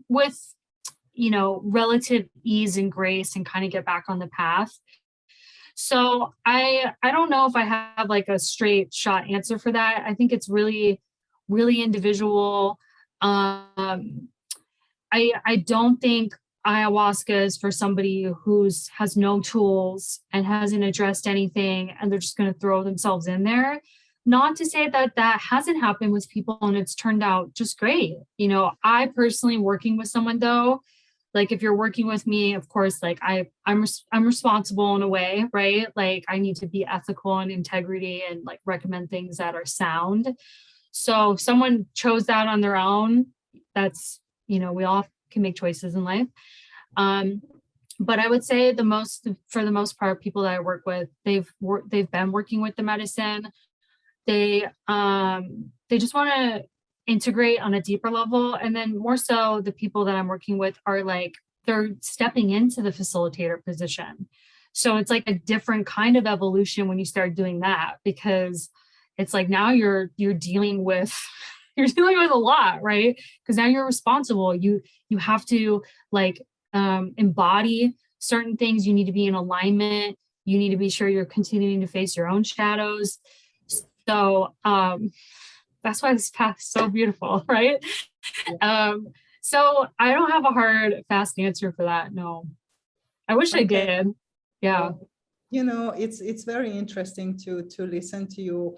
S2: with, relative ease and grace, and kind of get back on the path? So I don't know if I have like a straight shot answer for that. I think it's really, really individual. I don't think ayahuasca is for somebody has no tools and hasn't addressed anything, and they're just going to throw themselves in there. Not to say that hasn't happened with people and it's turned out just great. I personally, working with someone though, like if you're working with me, of course, like I'm responsible in a way, right? Like I need to be ethical and integrity and like recommend things that are sound. So if someone chose that on their own, that's, we all can make choices in life. But I would say for the most part, people that I work with, they've been working with the medicine. They just want to integrate on a deeper level. And then more so the people that I'm working with are like, they're stepping into the facilitator position. So it's like a different kind of evolution when you start doing that, because it's like now you're dealing with you're dealing with a lot, right? Because now you're responsible. You have to like embody certain things. You need to be in alignment. You need to be sure you're continuing to face your own shadows. So that's why this path is so beautiful, right? So I don't have a hard, fast answer for that. No, I wish I did. Yeah.
S1: It's very interesting to listen to you.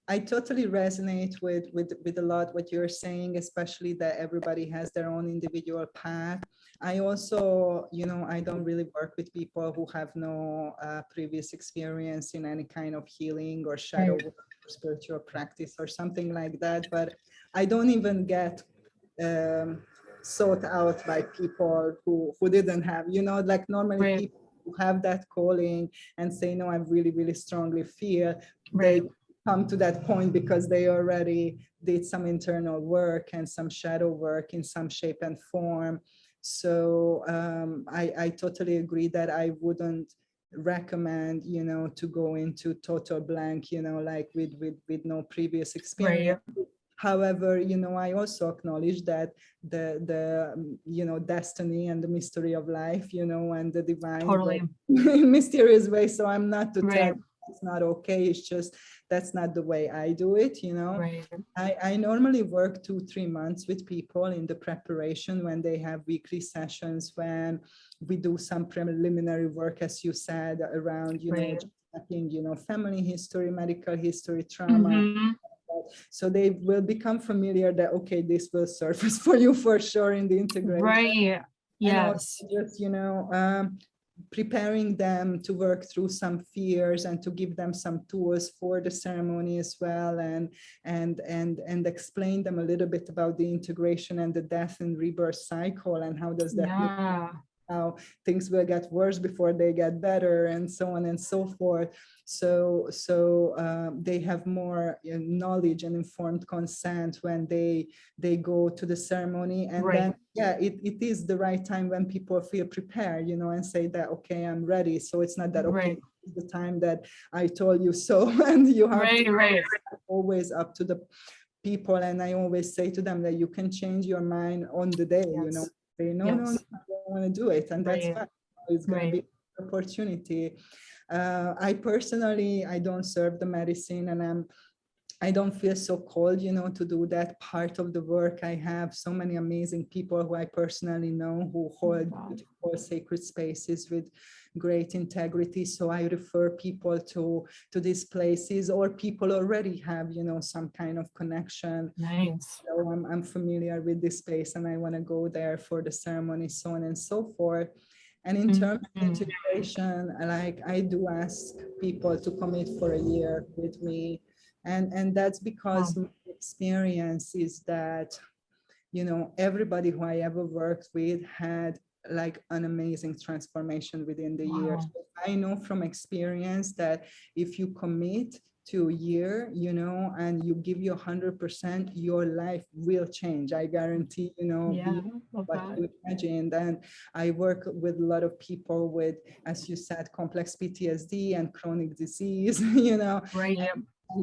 S1: I totally resonate with a lot what you're saying, especially that everybody has their own individual path. I also, I don't really work with people who have no previous experience in any kind of healing or shadow work or spiritual practice or something like that. But I don't even get sought out by people who didn't have, like normally people who have that calling and say, no, I really, really strongly feel, they come to that point because they already did some internal work and some shadow work in some shape and form. So I totally agree that I wouldn't recommend, to go into total blank, like with no previous experience. However, I also acknowledge that the destiny and the mystery of life, and the divine in mysterious way. So I'm not to tell it's not okay. It's just that's not the way I do it. I normally work 2-3 months with people in the preparation when they have weekly sessions, when we do some preliminary work, as you said, around checking, family history, medical history, trauma. So they will become familiar that, okay, this will surface for you for sure in the integration.
S2: Right. Yes.
S1: And just, preparing them to work through some fears and to give them some tools for the ceremony as well, and explain them a little bit about the integration and the death and rebirth cycle and how does that look, how things will get worse before they get better, and so on and so forth. So they have more knowledge and informed consent when they go to the ceremony. And then, it is the right time when people feel prepared, and say that, okay, I'm ready. So it's not that, okay, it's the time that I told you so, and you have to always up to the people. And I always say to them that you can change your mind on the day, say, no, I don't want to do it. And that's fine. It's going to be an opportunity. I personally, I don't serve the medicine, and I don't feel so called, to do that part of the work. I have so many amazing people who I personally know who hold sacred spaces with great integrity. So I refer people to these places, or people already have, some kind of connection.
S2: Nice.
S1: So I'm familiar with this space and I want to go there for the ceremony, so on and so forth. And in terms of integration, like I do ask people to commit for a year with me. And that's because my experience is that, everybody who I ever worked with had like an amazing transformation within the year. So I know from experience that if you commit to a year, and you give your 100%, your life will change. I guarantee, what you imagined. And I work with a lot of people with, as you said, complex PTSD and chronic disease,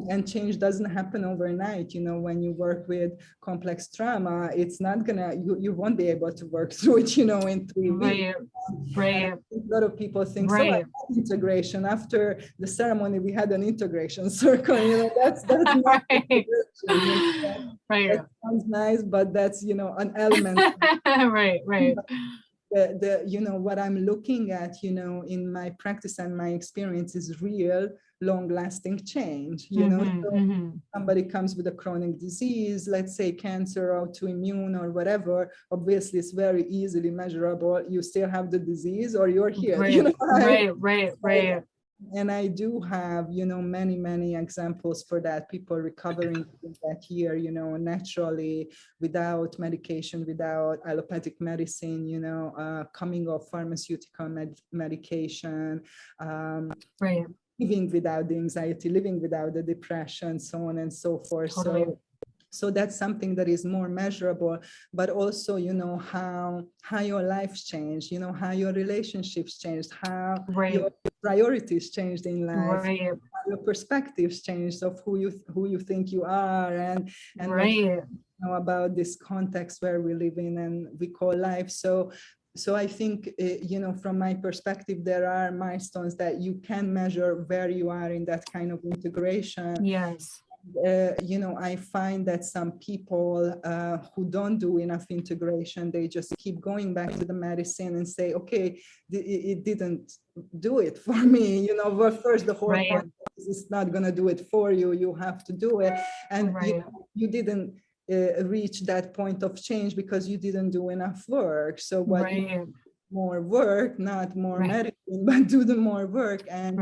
S1: And change doesn't happen overnight. When you work with complex trauma, it's not gonna, you won't be able to work through it, in 3 weeks. A lot of people think, so integration. After the ceremony, we had an integration circle, that's not that sounds nice, but that's, an element. What I'm looking at, in my practice and my experience is real, long-lasting change. Somebody comes with a chronic disease, let's say cancer or autoimmune or whatever, obviously it's very easily measurable. You still have the disease or you're healed.
S2: Right.
S1: And I do have, many, many examples for that. People recovering that year, naturally, without medication, without allopathic medicine, coming off pharmaceutical medication, living without the anxiety, living without the depression, so on and so forth. So that's something that is more measurable, but also, how your life's changed, how your relationships changed, how your priorities changed in life, how your perspectives changed of who you think you are, and what you know about this context where we live in and we call life. So I think, from my perspective, there are milestones that you can measure where you are in that kind of integration.
S2: Yes.
S1: I find that some people who don't do enough integration, they just keep going back to the medicine and say, okay, it didn't do it for me. Well, first, the whole point is it's not going to do it for you. You have to do it. And you didn't reach that point of change because you didn't do enough work. So what more work, not more medicine, but do the more work. And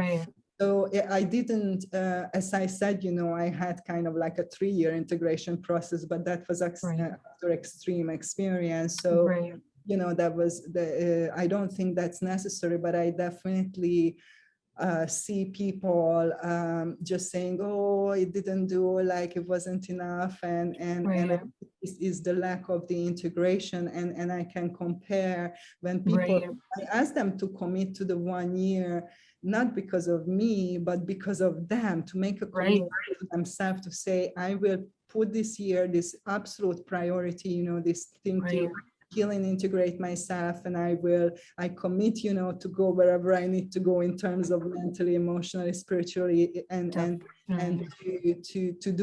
S1: so I didn't, as I said, I had kind of like a 3-year integration process, but that was after extreme experience. So, that was I don't think that's necessary, but I definitely see people just saying, oh, it didn't do, like it wasn't enough. And this is the lack of the integration. And I can compare when people, I ask them to commit to the 1 year, not because of me, but because of them, to make a commitment to themselves, to say, I will put this year, this absolute priority, this thing to heal and integrate myself, and I commit, to go wherever I need to go in terms of mentally, emotionally, spiritually, and to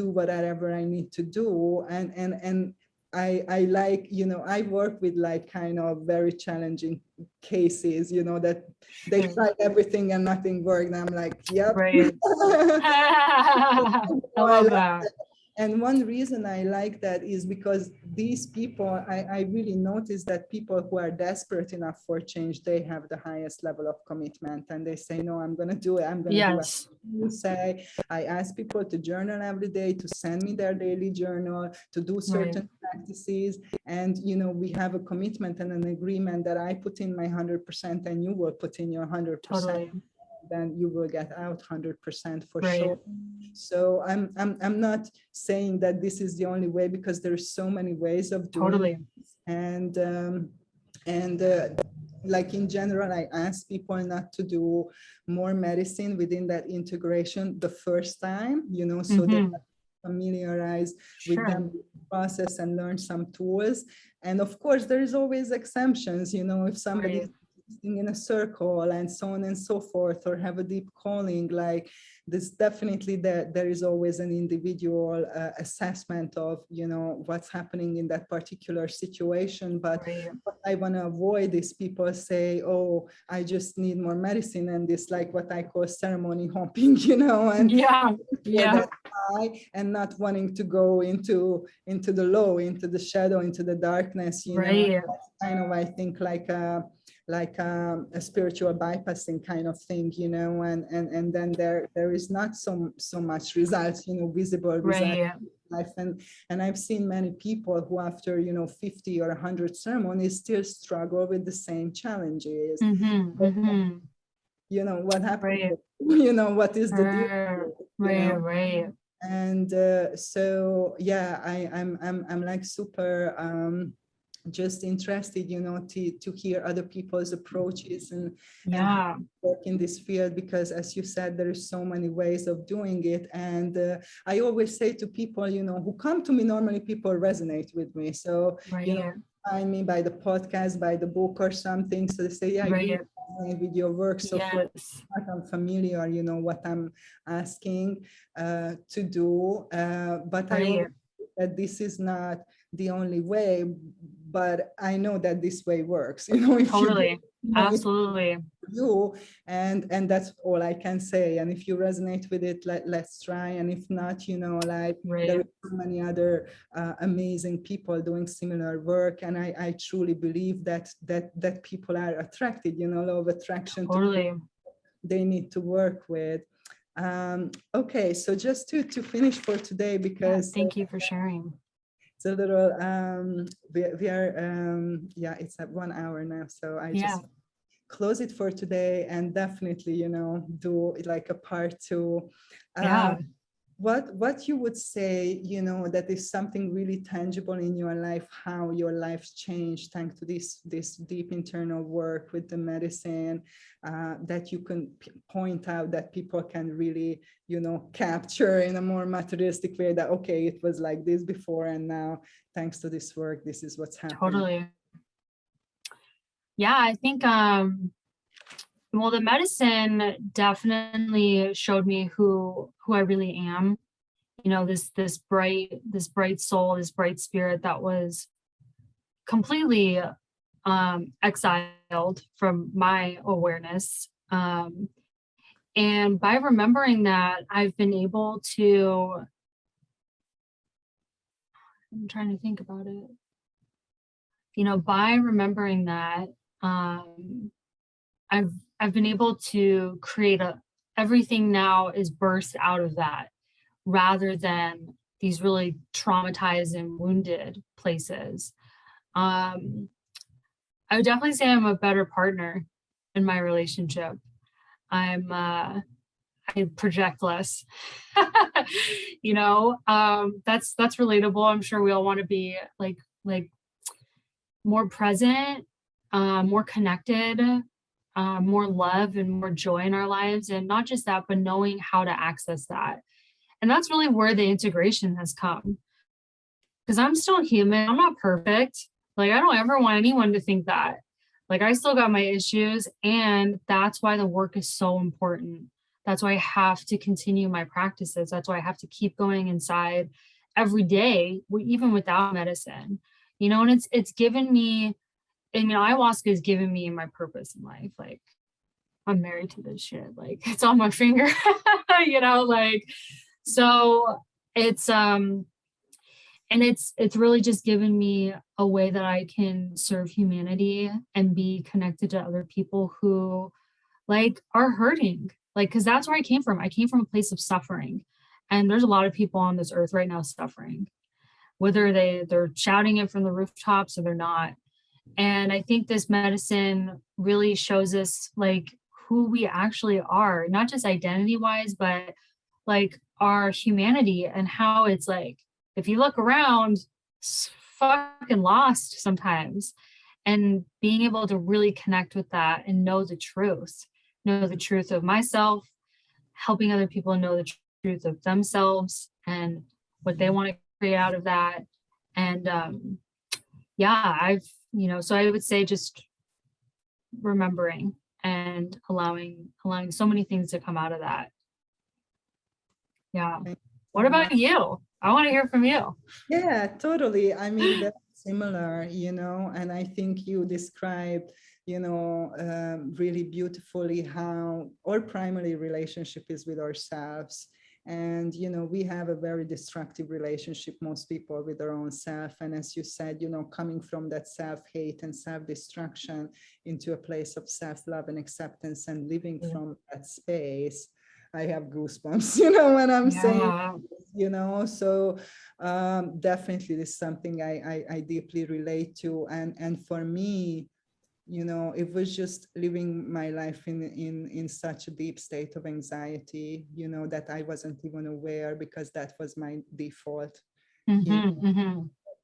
S1: do whatever I need to do. And I like, I work with like kind of very challenging cases, that they tried everything and nothing worked. And I'm like, yep.
S2: I love that.
S1: And one reason I like that is because these people, I really notice that people who are desperate enough for change, they have the highest level of commitment, and they say, no, I'm going to do it. I'm going to do it. You say, I ask people to journal every day, to send me their daily journal, to do certain practices. And, we have a commitment and an agreement that I put in my 100% and you will put in your 100%. Then you will get out 100% for sure. So I'm not saying that this is the only way, because there's so many ways of doing it. And like in general, I ask people not to do more medicine within that integration the first time, so they familiarize with them process and learn some tools. And of course, there is always exemptions, if somebody in a circle and so on and so forth, or have a deep calling, like this, definitely there is always an individual assessment of, what's happening in that particular situation. But what I want to avoid is people say, oh, I just need more medicine, and this, like what I call ceremony hopping, and and not wanting to go into the low, into the shadow, into the darkness, That's kind of, I think, like a spiritual bypassing kind of thing, and then there is not so much results, visible results in life. And I've seen many people who after, 50 or 100 ceremonies still struggle with the same challenges. What happened? What is the deal? And so, yeah, I'm like super just interested, to hear other people's approaches and work in this field, because as you said, there is so many ways of doing it. And I always say to people, who come to me, normally people resonate with me. So, find me by the podcast, by the book or something. So they say, you resonate with your work. So I'm familiar, what I'm asking to do. But I always think that this is not the only way, but I know that this way works, if
S2: absolutely.
S1: And that's all I can say. And if you resonate with it, let's try. And if not, there are so many other amazing people doing similar work. And I truly believe that people are attracted, law of attraction, they need to work with. Okay, so just to finish for today, because
S2: thank you for sharing.
S1: It's a little we are it's at 1 hour now, so I just close it for today, and definitely do like a part 2. what you would say, that is something really tangible in your life, how your life's changed thanks to this deep internal work with the medicine, that you can point out that people can really, capture in a more materialistic way that, okay, it was like this before, and now thanks to this work, this is what's happening.
S2: Totally. Yeah, I think, well, the medicine definitely showed me who I really am. This bright soul, this bright spirit that was completely exiled from my awareness. And by remembering that, I've been able to, I'm trying to think about it. By remembering that, I've been able to create everything now is birthed out of that, rather than these really traumatized and wounded places. I would definitely say I'm a better partner in my relationship. I project less. That's relatable. I'm sure we all want to be like more present, more connected, more love and more joy in our lives. And not just that, but knowing how to access that. And that's really where the integration has come. Because I'm still human. I'm not perfect. I don't ever want anyone to think that. I still got my issues. And that's why the work is so important. That's why I have to continue my practices. That's why I have to keep going inside every day, even without medicine. And it's given me, ayahuasca has given me my purpose in life. I'm married to this shit. It's on my finger, so it's and it's really just given me a way that I can serve humanity and be connected to other people who are hurting, because that's where I came from. I came from a place of suffering, and there's a lot of people on this earth right now suffering, whether they're shouting it from the rooftops or they're not. And I think this medicine really shows us who we actually are, not just identity wise, but our humanity, and how it's if you look around, it's fucking lost sometimes. And being able to really connect with that and know the truth of myself, helping other people know the truth of themselves and what they want to create out of that. And so I would say just remembering and allowing so many things to come out of that. Yeah. What about you? I want to hear from you.
S1: Yeah, totally. I mean, that's similar, and I think you described, really beautifully how our primary relationship is with ourselves. And, we have a very destructive relationship, most people, with their own self. And as you said, coming from that self-hate and self-destruction into a place of self-love and acceptance and living from that space, I have goosebumps, when I'm saying, so definitely this is something I deeply relate to. And for me, it was just living my life in such a deep state of anxiety, that I wasn't even aware, because that was my default.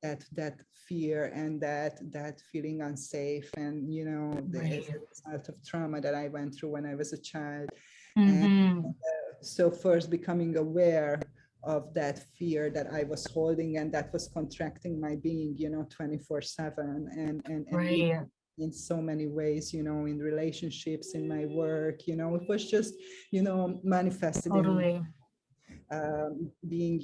S1: That fear and that feeling unsafe, and as a result of trauma that I went through when I was a child. And so first becoming aware of that fear that I was holding, and that was contracting my being 24/7, and in so many ways, in relationships, in my work, it was just manifested
S2: totally.
S1: Being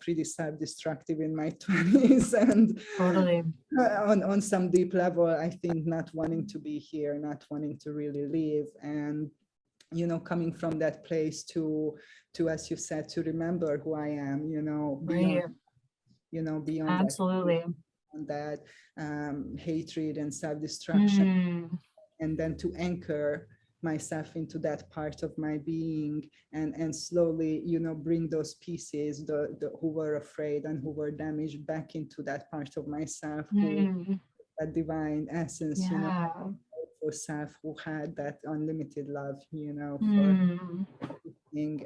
S1: pretty self-destructive in my 20s, and
S2: totally
S1: on some deep level, I think not wanting to be here, not wanting to really live. And coming from that place to as you said, to remember who I am, beyond
S2: absolutely
S1: that hatred and self-destruction, and then to anchor myself into that part of my being, and slowly bring those pieces, the who were afraid and who were damaged, back into that part of myself, who that divine essence, for self, who had that unlimited love, for everything.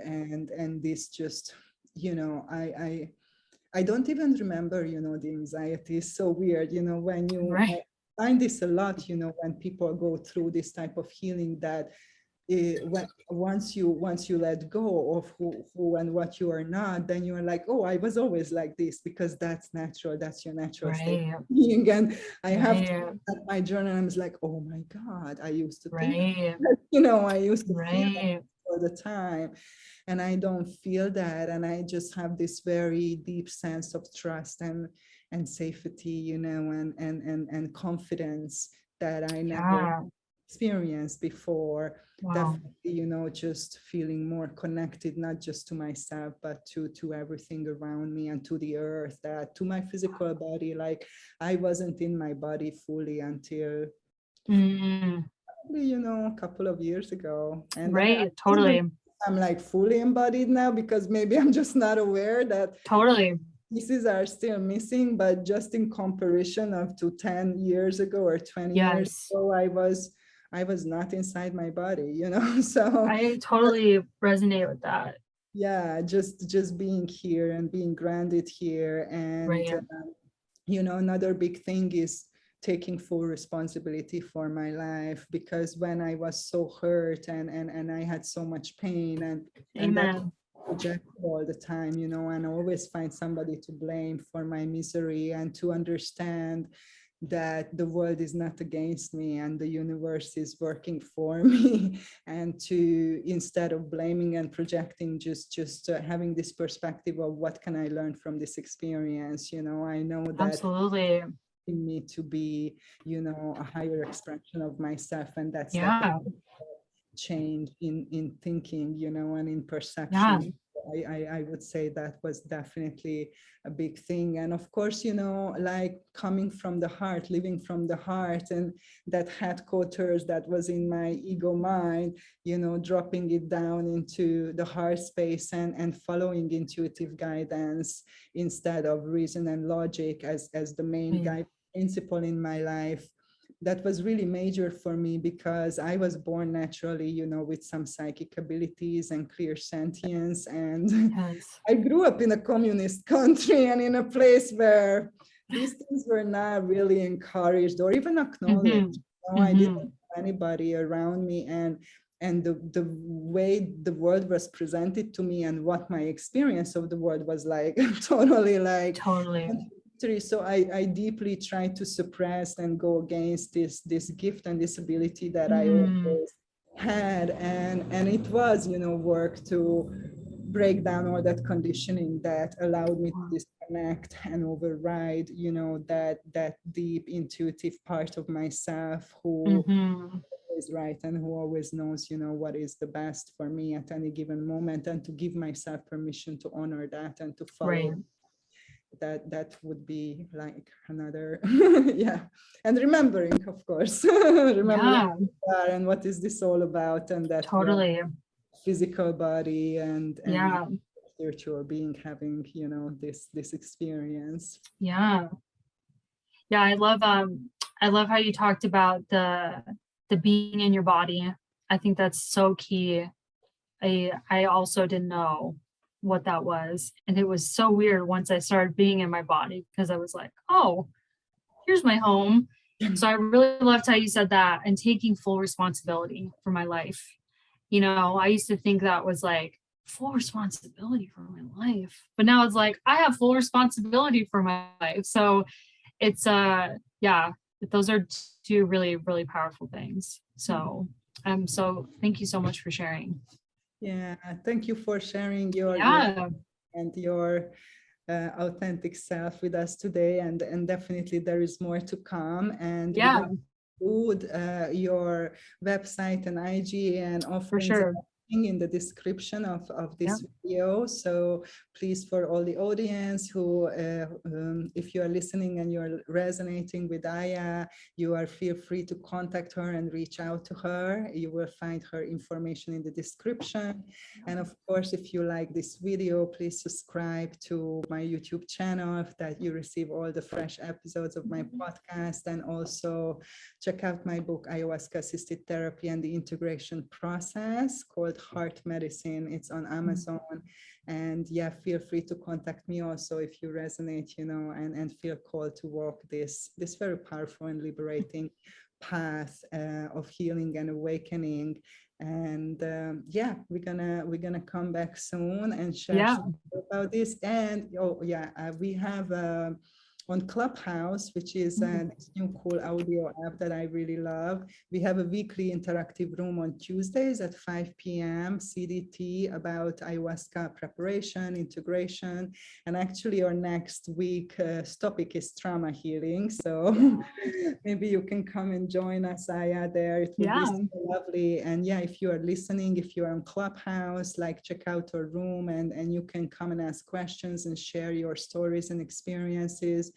S1: And this just you know, I don't even remember, you know, the anxiety is so weird, you know, when you
S2: Right.
S1: find this a lot, you know, when people go through this type of healing, that when once you let go of who and what you are not, then you are like, oh, I was always like this, because that's natural, that's your natural state
S2: Right.
S1: of being. And I have to
S2: Right.
S1: look at my journal, and I was like, oh my God, I used to think
S2: Right.
S1: that, you know, I used to feel that
S2: Right.
S1: all the time, and I don't feel that, and I just have this very deep sense of trust and safety, you know, and confidence that I never
S2: Yeah.
S1: experienced before.
S2: Wow.
S1: Definitely, you know, just feeling more connected, not just to myself, but to everything around me, and to the earth, that to my physical body. Like, I wasn't in my body fully until
S2: Mm,
S1: probably, you know, a couple of years ago. And then I
S2: right.
S1: don't even,
S2: Totally.
S1: I'm like fully embodied now, because maybe I'm just not aware that
S2: Totally.
S1: pieces are still missing. But just in comparison of to 10 years ago or 20 years
S2: Yes.
S1: ago, I was not inside my body, you know. So
S2: I totally resonate with that.
S1: yeah, just being here and being grounded here. And
S2: Right.
S1: you know, another big thing is taking full responsibility for my life, because when I was so hurt and I had so much pain, and that
S2: Amen.
S1: project all the time, you know, and I always find somebody to blame for my misery, and to understand that the world is not against me, and the universe is working for me. And to, instead of blaming and projecting, just having this perspective of what can I learn from this experience. You know, I know that
S2: Absolutely.
S1: in me to be, you know, a higher expression of myself, and that's
S2: Yeah.
S1: definitely change in thinking, you know, and in
S2: Yeah.
S1: perception. I would say that was definitely a big thing. And of course, you know, like coming from the heart, living from the heart, and that headquarters that was in my ego mind, you know, dropping it down into the heart space, and following intuitive guidance instead of reason and logic as the main
S2: Mm.
S1: guide principle in my life. That was really major for me, because I was born naturally, you know, with some psychic abilities and clear sentience. And
S2: Yes.
S1: I grew up in a communist country, and in a place where these things were not really encouraged or even acknowledged.
S2: Mm-hmm.
S1: You know, I didn't
S2: Mm-hmm.
S1: have anybody around me, and the way the world was presented to me, and what my experience of the world was like, totally like.
S2: Totally.
S1: So I deeply try to suppress and go against this gift and this ability that I
S2: Mm.
S1: always had. And it was, you know, work to break down all that conditioning that allowed me to disconnect and override, you know, that deep intuitive part of myself, who
S2: Mm-hmm.
S1: is right and who always knows, you know, what is the best for me at any given moment, and to give myself permission to honor that and to follow
S2: Right.
S1: that would be like another. Yeah. And remembering, of course, remembering
S2: Yeah.
S1: who we are and what is this all about, and that we are
S2: Totally.
S1: physical body and
S2: Yeah.
S1: spiritual being, having, you know, this experience.
S2: Yeah. Yeah. I love how you talked about the being in your body. I think that's so key. I also didn't know what that was. And it was so weird once I started being in my body, because I was like, oh, here's my home. So I really loved how you said that, and taking full responsibility for my life. You know, I used to think that was like full responsibility for my life. But now it's like I have full responsibility for my life. So it's yeah, those are two really, really powerful things. So thank you so much for sharing.
S1: Yeah, thank you for sharing your
S2: Yeah.
S1: and your authentic self with us today, and definitely there is more to come, and we're
S2: Yeah,
S1: going to include your website and IG and
S2: for
S1: offerings and
S2: sure.
S1: everything in the description of
S2: Yeah.
S1: this video. So please, for all the audience who, if you are listening and you're resonating with Aya, you are feel free to contact her and reach out to her. You will find her information in the description. And of course, if you like this video, please subscribe to my YouTube channel, that you receive all the fresh episodes of my podcast. And also check out my book, Ayahuasca Assisted Therapy and the Integration Process, called Heart Medicine. It's on Amazon. And yeah, feel free to contact me also if you resonate, and feel called to walk this very powerful and liberating path of healing and awakening. And yeah, we're gonna come back soon and share about this. And we have on Clubhouse, which is this new cool audio app that I really love. We have a weekly interactive room on Tuesdays at 5 p.m. CDT about ayahuasca preparation, integration. And actually our next week's topic is trauma healing. So maybe you can come and join us, Aya, there. It would be so lovely. And yeah, if you are listening, if you are on Clubhouse, like check out our room and you can come and ask questions and share your stories and experiences.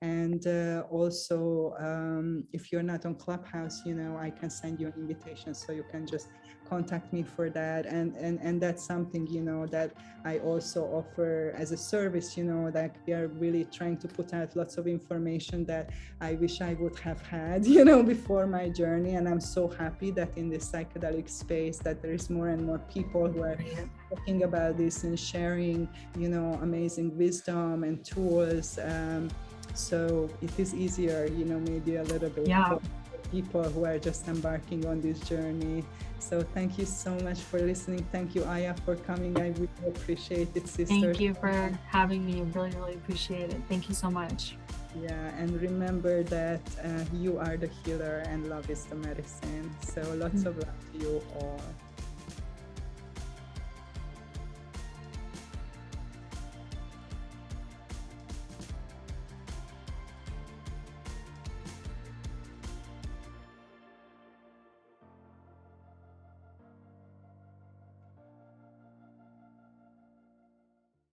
S1: And also, if you're not on Clubhouse, I can send you an invitation so you can just contact me for that. And that's something, that I also offer as a service, that we are really trying to put out lots of information that I wish I would have had, before my journey. And I'm so happy that in this psychedelic space that there is more and more people who are talking about this and sharing, amazing wisdom and tools. So it is easier, maybe a little bit for people who are just embarking on this journey. So thank you so much for listening. Thank you, Aya, for coming. I really appreciate it, sister.
S2: Thank you for having me. Really, really appreciate it. Thank you so much.
S1: Yeah, and remember that you are the healer and love is the medicine. So lots of love to you all.